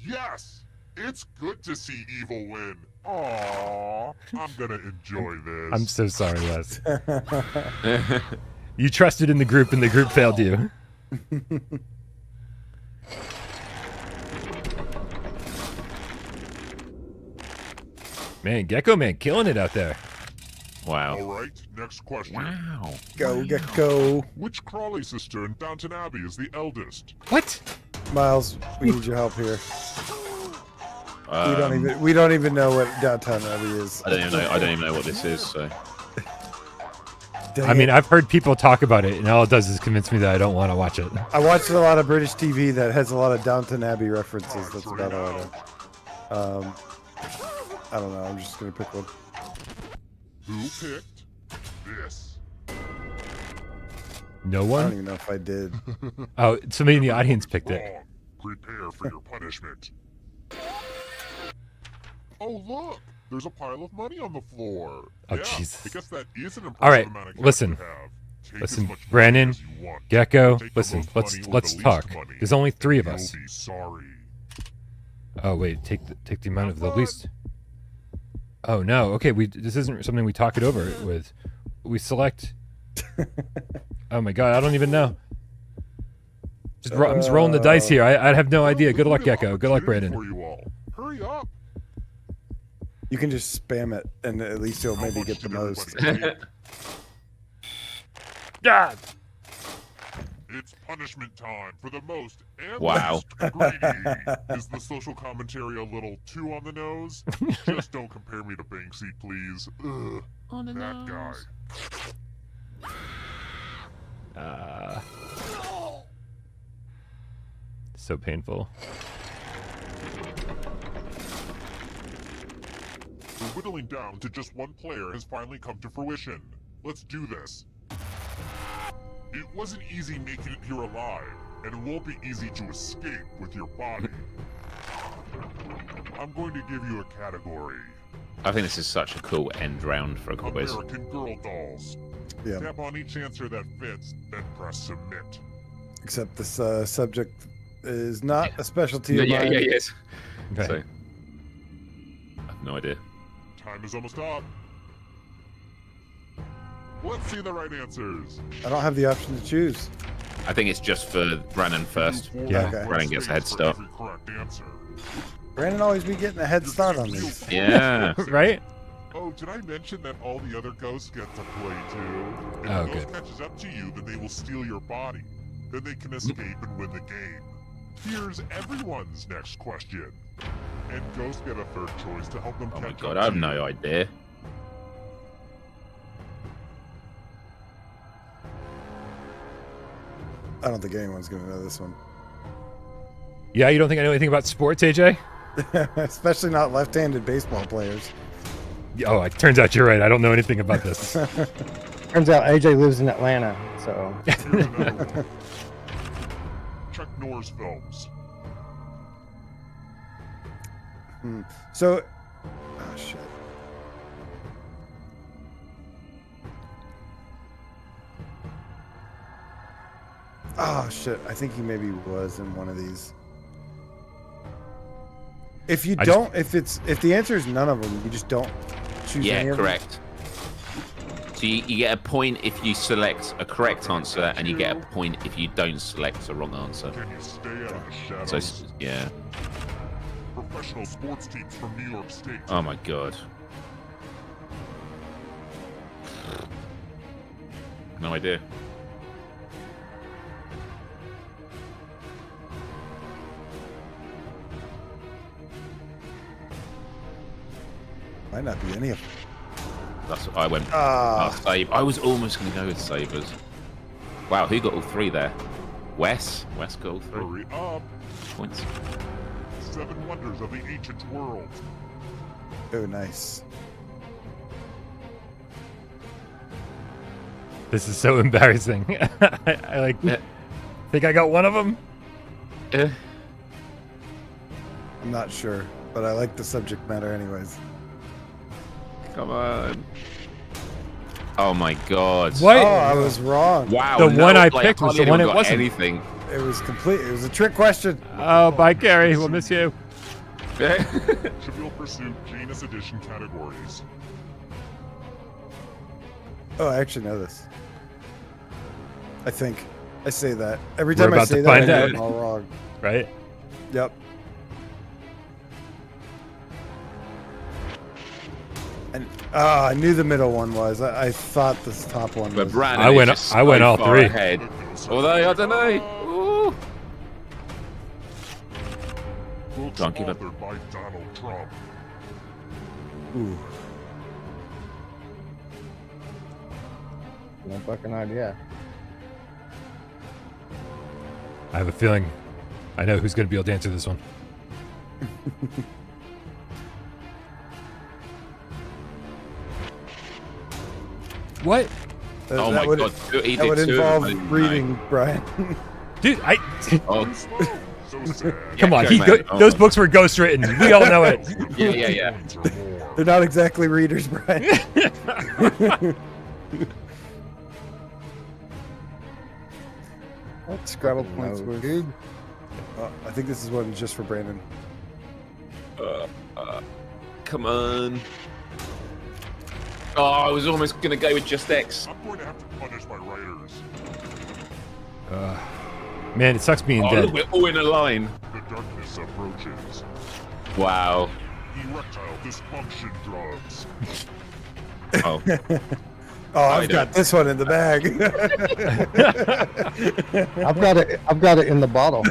Yes! It's good to see evil win. Aww, I'm gonna enjoy this. I'm so sorry, Les. You trusted in the group, and the group failed you. Man, Gecko Man killing it out there. Wow. Alright, next question. Wow. Go, go. Which Crawley sister in Downton Abbey is the eldest? What? Miles, we need your help here. Um, We don't even know what Downtown Abbey is. I don't even know what this is. So Dang I mean, it. I've heard people talk about it, and all it does is convince me that I don't want to watch it. I watched a lot of British TV that has a lot of Downton Abbey references. That's about all I know. I don't know. I'm just gonna pick one. Who picked this? No I don't one? even know if I did. Oh, somebody in the audience picked it. Wrong. Prepare for your punishment. Oh, look! There's a pile of money on the floor. Oh, yeah, Jesus. I guess that is an impressive All right, amount of cash listen. you have. Take Listen, as much money Brandon, as you want. Gecko, Take the listen, most let's money with let's the least talk. money. There's only 3 of You'll us. be sorry. Oh wait, take the amount of the Have least. Oh no, okay, this isn't something we talk it over with. We select. Oh my god, I don't even know. I'm just rolling the dice here. I have no idea. Good luck, Gecko. Good luck, Opportunity Brandon. For you all. Hurry up. You can just spam it, and at least you'll How maybe much get the did most. everybody take? Ah! It's punishment time for the most and Wow. least greedy. Is the social commentary a little too on the nose? Just don't compare me to Banksy, please. Ugh, On the that guy. So painful. The whittling down to just one player has finally come to fruition. Let's do this. It wasn't easy making it here alive, and it won't be easy to escape with your body. I'm going to give you a category. I think this is such a cool end round for a quiz. American Girl dolls. Yeah. Tap on each answer that fits, then press submit. Except this subject is not a specialty Yeah, of mine. yes. Okay. So, I have no idea. Time is almost up. Let's see the right answers. I don't have the option to choose. I think it's just for Brandon first. Yeah. Okay. Brandon gets a head For start. every correct answer. Brandon always be getting a head start on these. Yeah. Right? Oh, did I mention that all the other ghosts get to play too? If Oh, a ghost good. catches up to you, then they will steal your body. Then they can escape and win the game. Here's everyone's next question. And ghosts get a third choice to help them Oh catch my up god, to I have you. no idea. I don't think anyone's gonna know this one. Yeah, you don't think I know anything about sports, AJ? Especially not left-handed baseball players. Oh, it turns out you're right. I don't know anything about this. Turns out AJ lives in Atlanta, so Here's another one. Chuck Norris films. So, oh shit. Oh shit! I think he maybe was in one of these. If you don't, if the answer is none of them, you just don't choose any Yeah, of them? correct. So you get a point if you select a correct answer, and you get a point if you don't select a wrong answer. Can you stay out of the shadows? So yeah. Professional sports teams from New York State. Oh my god. No idea. Might not be any of them. That's what I went. Ah. Save. I was almost going to go with Sabres. Wow, who got all three there? Wes? Wes got all three Hurry up. points. 7 wonders of the ancient world. Oh, nice. This is so embarrassing. I like think I got one of them. I'm not sure, but I like the subject matter anyways. Come on. Oh my god. What? Oh, I was wrong. Wow. The one I like, picked was hardly the one anyone it got wasn't. anything. It was complete. It was a trick question. Oh, bye, Gary. We'll miss you. Trivial Pursuit Janus Edition categories. Oh, I actually know this. I think. I say that. Every We're time I about say to that, I find get out. it all wrong. Right? Yep. And I knew the middle one was. I thought this top one But was. Brandon I is went- just I went so all far three. ahead. Although I don't know. Ooh. Books Don't give up. authored by Donald Trump. Ooh. no fucking idea. I have a feeling I know who's going to be able to answer this one. What? Oh That my would- god. He That did would two of them, involve I didn't know. reading, Brian. Dude, Oh, So sad. come on. Jack, man. Oh Those my- books were ghostwritten. We all know it. Yeah. Points or more. They're not exactly readers, Brian. What Scrabble points No, were? dude. I think this is one just for Brandon. Come on. Oh, I was almost gonna go with just X. I'm going to have to punish my writers. Man, it sucks being Oh, dead. look, we're all in a line. The darkness approaches. Wow. Erectile dysfunction drugs. Oh, Oh, I've don't. got this one in the bag. I've got it in the bottle.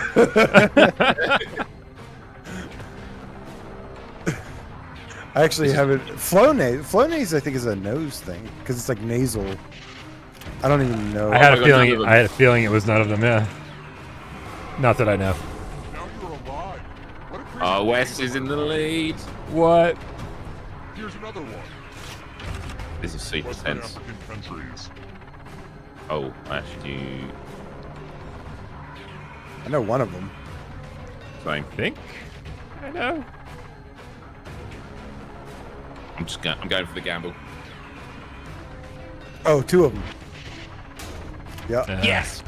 I actually have it. Flonase, I think, is a nose thing because it's like nasal. I don't even know. I had my a God, feeling. none of them. I had a feeling it was none of them. Yeah. Not that I know. Now you're alive. What a crazy oh, Wes game. is in the lead. What? Here's another one. This is super Western tense. African countries. Oh, I actually do. I know one of them. Same. Think? I know. I'm going for the gamble. Oh, two of them. Yeah. Yes.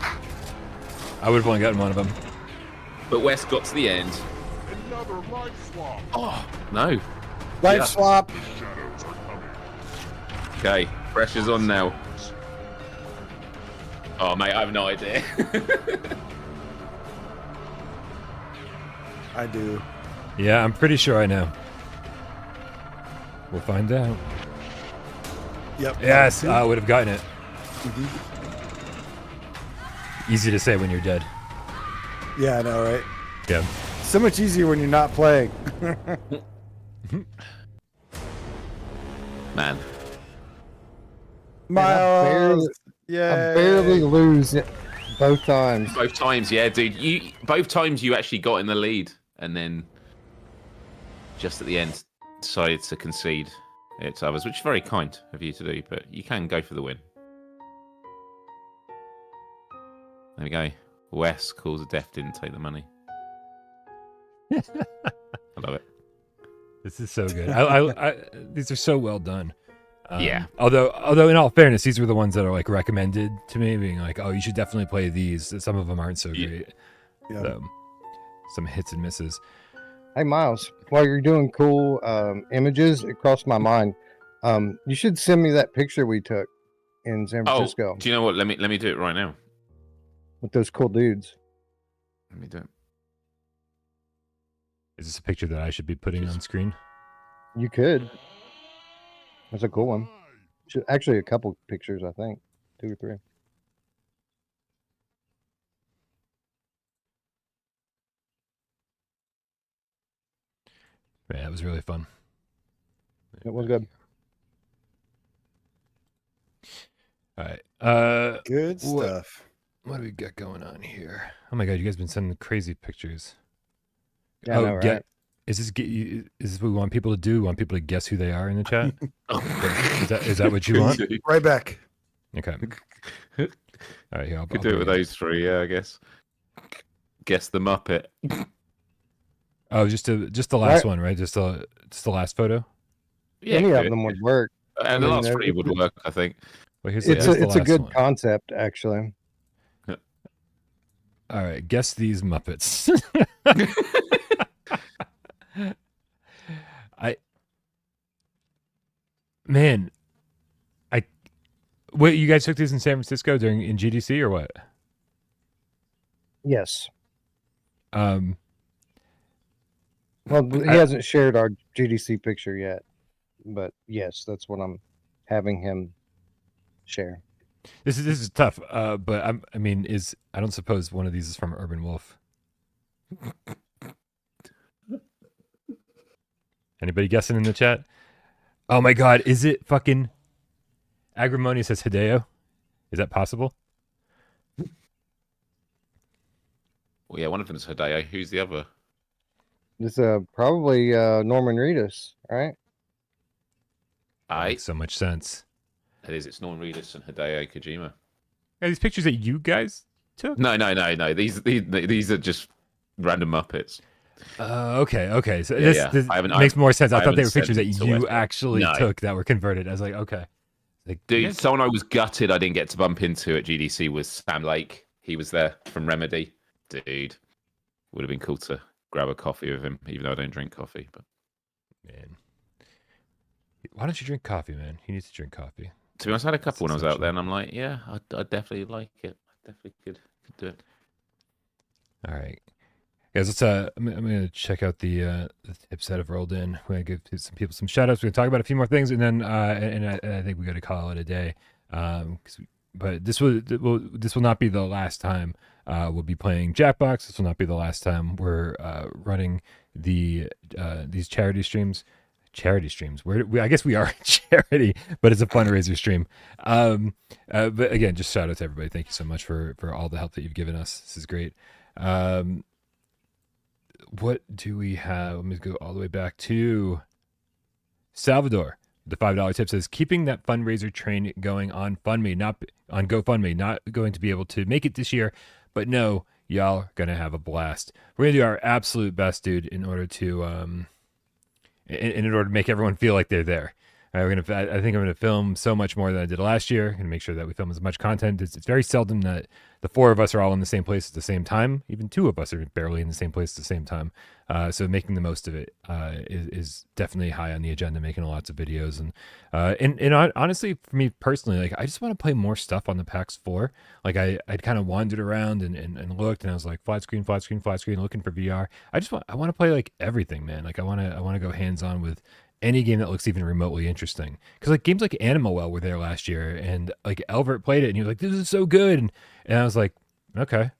I would have only gotten one of them. But Wes got to the end. Another life swap. Oh no. Life Yeah. swap. The shadows are coming. Okay, pressure's on now. Oh mate, I have no idea. I do. Yeah, I'm pretty sure I know. We'll find out. Yep. Yes, I would have gotten it. Mhm. Easy to say when you're dead. Yeah, I know, right? Yeah. So much easier when you're not playing. Man. Miles. I Yeah. barely lose it. Both times. Both times, yeah, dude. Both times you actually got in the lead, and then just at the end decided to concede it to others, which is very kind of you to do. But you can go for the win. There we go. Wes calls a deaf, didn't take the money. I love it. This is so good. I these are so well done. Yeah. Although in all fairness, these were the ones that are like recommended to me, being like, oh, you should definitely play these. Some of them aren't so great. Yeah. So, some hits and misses. Hey, Miles, while you're doing cool images, it crossed my mind. You should send me that picture we took in San Francisco Do you know what? Let me do it right now. with those cool dudes. Let me do it. Is this a picture that I should be putting on screen? You could. That's a cool one. Actually, a couple pictures, I think. 2 or 3. Yeah, it was really fun. It was good. All right. Good stuff. What do we got going on here? Oh my god, you guys been sending crazy pictures. Yeah, I know, right? Is this what we want people to do? We want people to guess who they are in the chat? Is that what you want? Right back. Okay. All right, here I'll Could do it with those three, yeah, I guess. Guess the Muppet. Oh, just the last one, right? Just the last photo. Yeah, Any of good. them would work. And the last three would work, I think. Well, here's It's the a good one. concept, actually. All right, guess these Muppets. Wait, you guys took these in San Francisco in GDC or what? Yes. Um, Well, he hasn't shared our GDC picture yet, but yes, that's what I'm having him share. this is tough. But I don't suppose one of these is from Urban Wolf. Anybody guessing in the chat? Oh my god, is it fucking Agrimony says Hideo? Is that possible? Well, yeah, one of them is Hideo. Who's the other? It's probably Norman Reedus, right? Makes so much sense. It is. It's Norman Reedus and Hideo Kojima. Are these pictures that you guys took? No. These are just random Muppets. Okay. So Yeah, this I makes more sense. I thought they haven't were pictures that sent it to you Wes. actually No. took that were converted. I was like, okay. Like, Dude, yes. someone I was gutted I didn't get to bump into at GDC was Sam Lake. He was there from Remedy. Dude, would have been cool to grab a coffee with him, even though I don't drink coffee. But Man, why don't you drink coffee, man? You need to drink coffee. to be honest, I had a couple when I was out essential. there, and I'm like, yeah, I definitely like it. I definitely could do it. All right, guys. Let's. I'm gonna check out the tips that have rolled in. We're gonna give some people some shout outs. We're gonna talk about a few more things, and then I think we got to call it a day. But this will not be the last time we'll be playing Jackbox. This will not be the last time we're running these charity streams. Charity streams. I guess we are a charity, but it's a fundraiser stream. But again, just shout out to everybody. Thank you so much for all the help that you've given us. This is great. What do we have? Let me go all the way back to Salvador. The $5 tip says, keeping that fundraiser train going on GoFundMe, not going to be able to make it this year, but no, y'all are gonna have a blast. We're gonna do our absolute best, dude, in order to make everyone feel like they're there. I think I'm gonna film so much more than I did last year. I'm gonna make sure that we film as much content. It's very seldom that the four of us are all in the same place at the same time. Even two of us are barely in the same place at the same time. So making the most of it is definitely high on the agenda. Making lots of videos and honestly, for me personally, like I just want to play more stuff on the PAX 4. Like I'd kind of wandered around and looked, and I was like flat screen, looking for VR. I want to play like everything, man. Like I want to go hands on with any game that looks even remotely interesting. Because like games like Animal Well were there last year, and like Elvert played it, and he was like, "This is so good," and I was like, "Okay."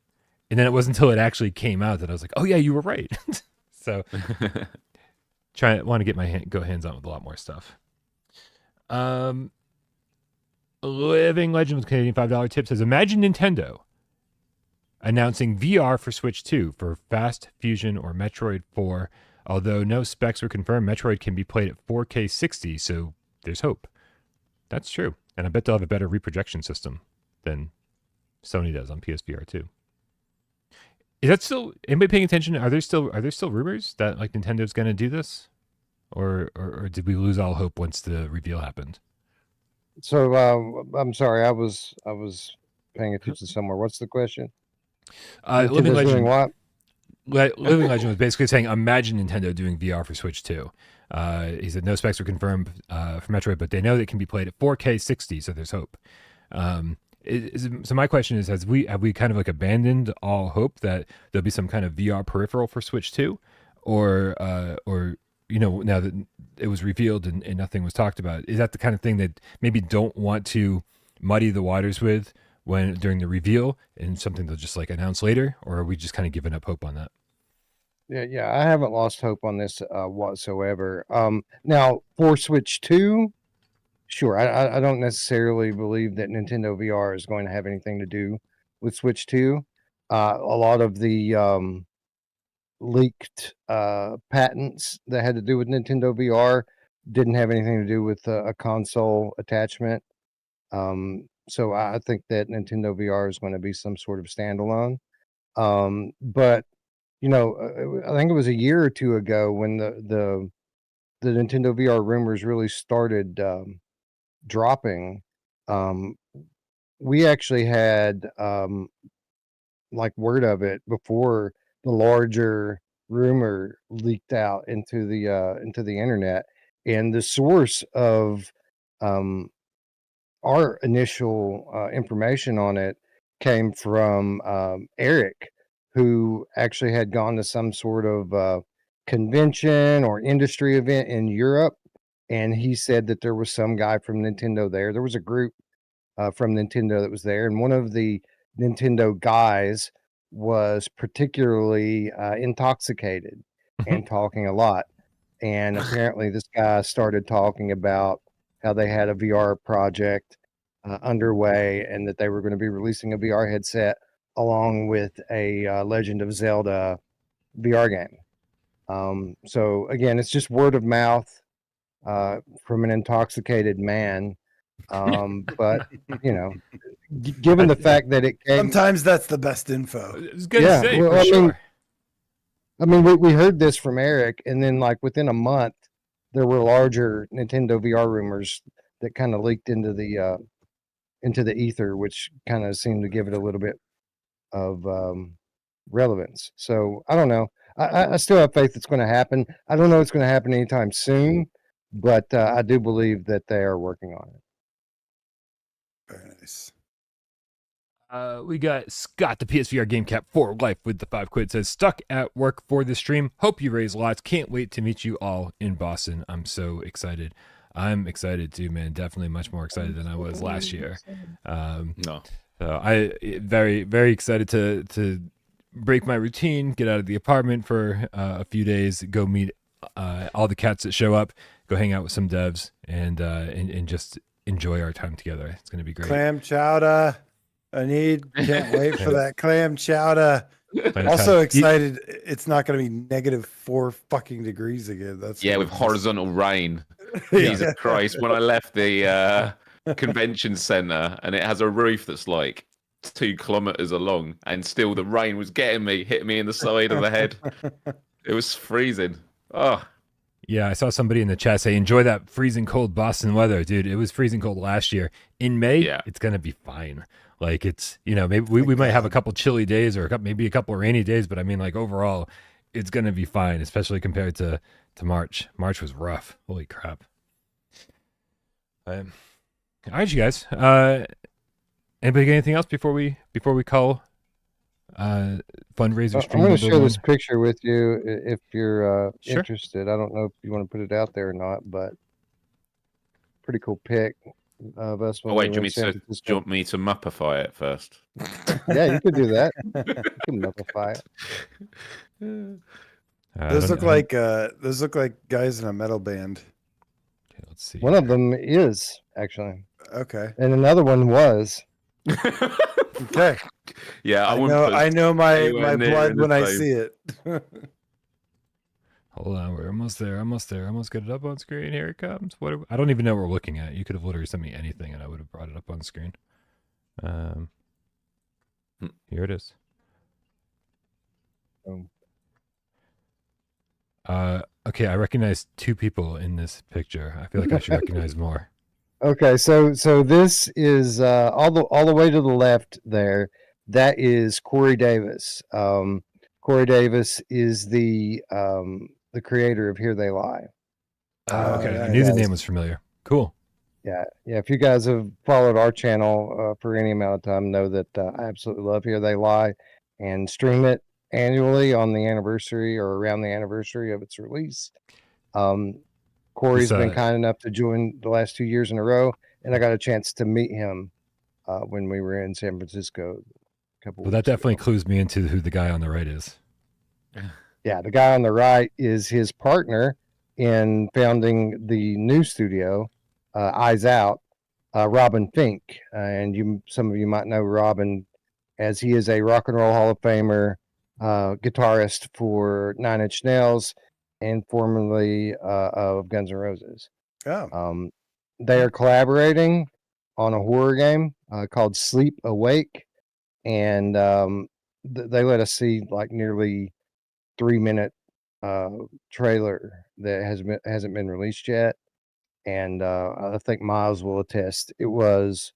And then it wasn't until it actually came out that I was like, "Oh yeah, you were right." So, want to get go hands on with a lot more stuff. Living Legend with Canadian $5 tip says, imagine Nintendo announcing VR for Switch 2 for Fast Fusion or Metroid 4. Although no specs were confirmed, Metroid can be played at 4K 60, so there's hope. That's true. And I bet they'll have a better reprojection system than Sony does on PSVR 2. Is that still anybody paying attention? Are there still rumors that like Nintendo's going to do this, or did we lose all hope once the reveal happened? So I'm sorry, I was paying attention somewhere. What's the question? Living Nintendo's doing Legend. what? Living Legend was basically saying, imagine Nintendo doing VR for Switch 2. He said no specs were confirmed for Metroid, but they know that it can be played at 4K 60, so there's hope. So my question is, have we kind of like abandoned all hope that there'll be some kind of VR peripheral for Switch 2, or now that it was revealed and nothing was talked about, is that the kind of thing that maybe don't want to muddy the waters with during the reveal and something they'll just like announce later, or are we just kind of giving up hope on that? Yeah, I haven't lost hope on this whatsoever. Now for Switch 2, sure, I don't necessarily believe that Nintendo VR is going to have anything to do with Switch 2. A lot of the leaked patents that had to do with Nintendo VR didn't have anything to do with a console attachment. So I think that Nintendo VR is going to be some sort of standalone. But I think it was a year or two ago when the Nintendo VR rumors really started dropping. We actually had like word of it before the larger rumor leaked out into the internet, and the source of our initial information on it came from Eric, who actually had gone to some sort of convention or industry event in Europe, and he said that there was some guy from Nintendo there. There was a group from Nintendo that was there, and one of the Nintendo guys was particularly intoxicated and talking a lot. And apparently this guy started talking about how they had a VR project underway and that they were going to be releasing a VR headset along with a Legend of Zelda VR game. So again, it's just word of mouth from an intoxicated man. But given the fact that it came, Sometimes that's the best info. I was gonna say well, for sure. I mean, we heard this from Eric, and then like within a month, there were larger Nintendo VR rumors that kind of leaked into the ether, which kind of seemed to give it a little bit of relevance. So I don't know. I still have faith it's going to happen. I don't know it's going to happen anytime soon, but I do believe that they are working on it. Very nice. We got Scott, the PSVR Gamecat for life with the 5 quid, says, stuck at work for the stream. Hope you raise lots. Can't wait to meet you all in Boston. I'm so excited. I'm excited too, man. Definitely much more excited than I was last year. No. So I very, very excited to break my routine, get out of the apartment for a few days, go meet all the cats that show up, go hang out with some devs, and just enjoy our time together. It's going to be great. Clam chowder. Can't wait for that clam chowder. Also excited. It's not going to be -4 fucking degrees again. That's with horizontal rain. Jesus Christ! When I left the convention center, and it has a roof that's like 2 kilometers along, and still the rain was hitting me in the side of the head. It was freezing. Oh. Yeah, I saw somebody in the chat say, enjoy that freezing cold Boston weather. Dude, it was freezing cold last year. In May, It's going to be fine. Like, it's, maybe we might have a couple chilly days or maybe a couple rainy days, but I mean, like, overall, it's going to be fine, especially compared to March. March was rough. Holy crap. All right, you guys. Anybody got anything else before we call fundraiser stream? I'm going to share this picture with you if you're Sure. interested. I don't know if you want to put it out there or not, but pretty cool pic of us. Oh wait, do you want me to muppify it first? Yeah, you could do that. You can muppify it. Those look like guys in a metal band. Okay, let's see. One of them is actually, Okay. and another one was. Okay. Yeah, I I wouldn't know. put I know my anywhere near blood in when the I same. see it. Hold on, we're almost there. Almost got it up on screen. Here it comes. I don't even know what we're looking at. You could have literally sent me anything, and I would have brought it up on screen. Here it is. Okay, I recognize 2 people in this picture. I feel like I should recognize more. Okay, so this is all the way to the left there. That is Corey Davis. Corey Davis is the creator of Here They Lie. Okay, I nice. knew the name was familiar. Cool. Yeah. If you guys have followed our channel for any amount of time, know that I absolutely love Here They Lie, and stream it annually on the anniversary or around the anniversary of its release. Corey's been kind enough to join the last 2 years in a row, and I got a chance to meet him when we were in San Francisco a couple Well, that weeks definitely ago. clues me into who the guy on the right is. Yeah, the guy on the right is his partner in founding the new studio, Eyes Out, Robin Fink. And some of you might know Robin as he is a Rock and Roll Hall of Famer, guitarist for Nine Inch Nails, and formerly of Guns N' Roses. Oh. They are collaborating on a horror game called Sleep Awake, and they let us see like nearly 3-minute trailer that hasn't been released yet, and I think Miles will attest. It was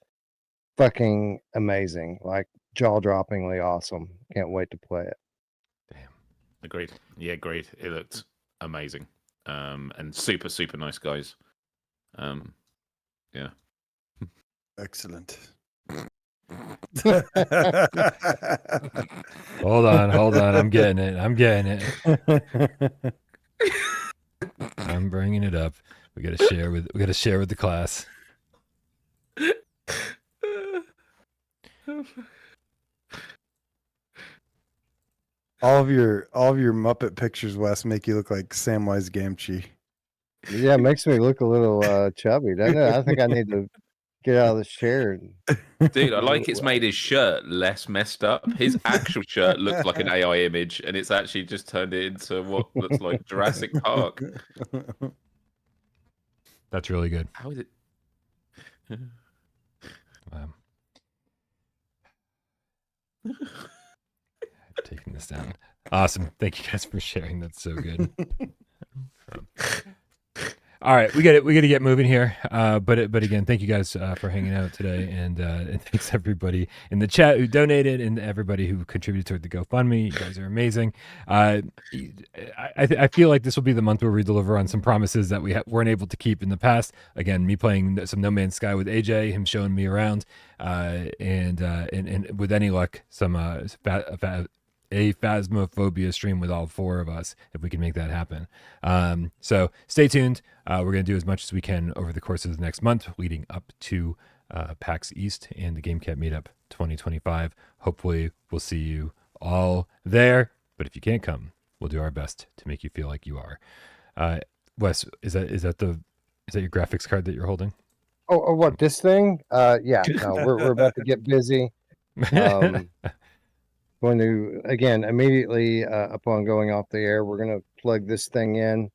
fucking amazing, like jaw-droppingly awesome. Can't wait to play it. Damn. Agreed. Yeah, agreed. It looked amazing. And super, super nice guys. Yeah. Excellent. Hold on. I'm getting it. I'm bringing it up. We got to share with the class. all of your Muppet pictures, Wes, make you look like Samwise Gamgee. Yeah, it makes me look a little chubby, doesn't it? I think I need to get out of this chair. Dude, I like it's made his shirt less messed up. His actual shirt looked like an AI image, and it's actually just turned it into what looks like Jurassic Park. That's really good. How is it? Taking this down. Awesome. Thank you guys for sharing. That's so good. All right, we got to get moving here. But again, thank you guys for hanging out today, and thanks everybody in the chat who donated and everybody who contributed toward the GoFundMe. You guys are amazing. I feel like this will be the month where we deliver on some promises that we weren't able to keep in the past. Again, me playing some No Man's Sky with AJ, him showing me around, and with any luck, some a Phasmophobia stream with all 4 of us, if we can make that happen. So stay tuned. We're going to do as much as we can over the course of the next month leading up to PAX East and the Gamecat Meetup 2025. Hopefully we'll see you all there, but if you can't come, we'll do our best to make you feel like you are. Wes, is that your graphics card that you're holding? Oh, what, this thing? Yeah, no, we're about to get busy. Going to, again, immediately upon going off the air, we're going to plug this thing in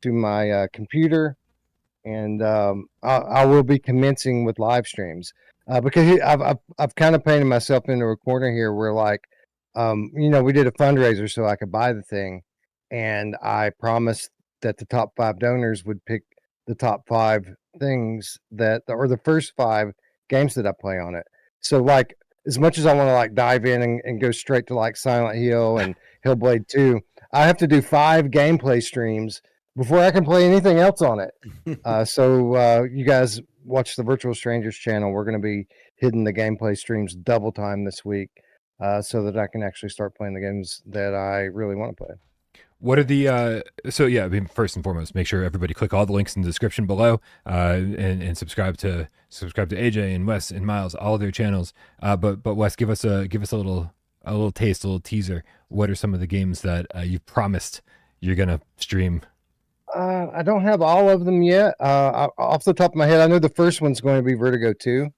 to my computer, and I will be commencing with live streams because I've kind of painted myself into a corner here where, like, we did a fundraiser so I could buy the thing, and I promised that the top 5 donors would pick the top 5 things or the first 5 games that I play on it. So, like, as much as I want to like dive in and go straight to like Silent Hill and Hellblade 2, I have to do 5 gameplay streams before I can play anything else on it. So you guys watch the Virtual Strangers channel. We're going to be hitting the gameplay streams double time this week so that I can actually start playing the games that I really want to play. What are the so yeah, I mean, first and foremost, make sure everybody click all the links in the description below and subscribe to AJ and Wes and Miles, all of their channels. But Wes, give us a little taste, a little teaser. What are some of the games that you promised you're gonna stream? I don't have all of them yet. Off the top of my head, I know the first one's going to be Vertigo 2.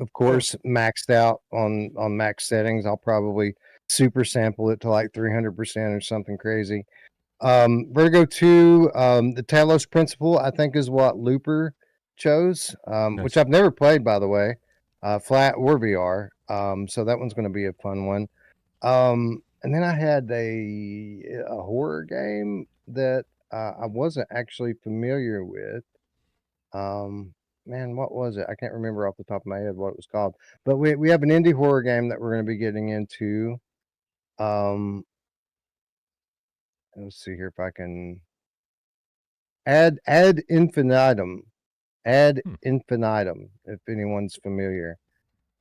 of course, maxed out on max settings. I'll probably super sample it to like 300% or something crazy. Vertigo 2, the Talos Principle, I think is what Looper chose, which Nice. I've never played, by the way, flat or VR. So that one's going to be a fun one. And then I had a horror game that I wasn't actually familiar with. Man, what was it? I can't remember off the top of my head what it was called. But we have an indie horror game that we're going to be getting into. Let's see here if I can ad infinitum. Ad infinitum, if anyone's familiar.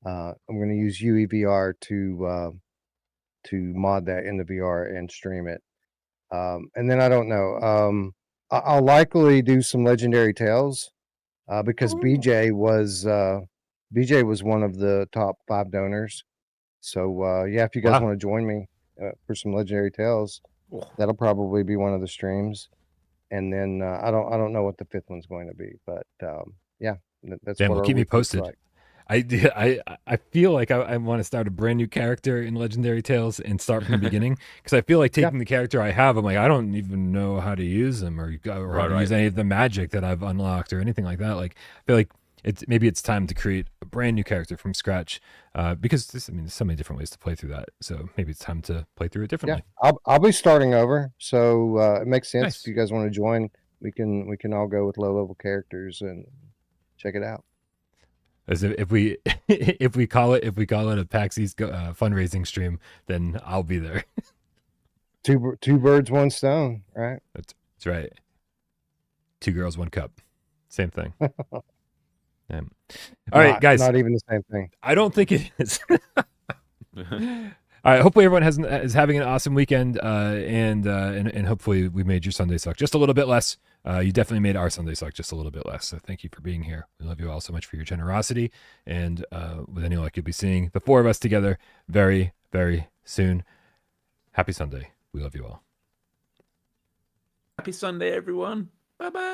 I'm going to use UEVR to mod that into VR and stream it. And then I don't know. I'll likely do some Legendary Tales because BJ was one of the top 5 donors. So yeah, if you guys Wow. want to join me for some Legendary Tales, that'll probably be one of the streams. And then I don't know what the 5th one's going to be, but yeah, that's Damn, what well, our keep me week looks posted. like. I feel like I want to start a brand new character in Legendary Tales and start from the beginning, because I feel like taking the character I have, I'm like, I don't even know how to use them or how to use any of the magic that I've unlocked or anything like that. Like, I feel like maybe it's time to create a brand new character from scratch, because there's so many different ways to play through that. So maybe it's time to play through it differently. Yeah, I'll be starting over, so it makes sense. Nice. If you guys want to join, we can all go with low level characters and check it out. As if we if we call it a PAX East fundraising stream, then I'll be there. Two birds, one stone, right? That's right. 2 girls, 1 cup. Same thing. Yeah. All right, guys. Not even the same thing. I don't think it is. All right. Hopefully everyone is having an awesome weekend, and hopefully we made your Sunday suck just a little bit less. You definitely made our Sunday suck just a little bit less. So thank you for being here. We love you all so much for your generosity, and with any luck, you'll be seeing the 4 of us together very, very soon. Happy Sunday. We love you all. Happy Sunday, everyone. Bye bye.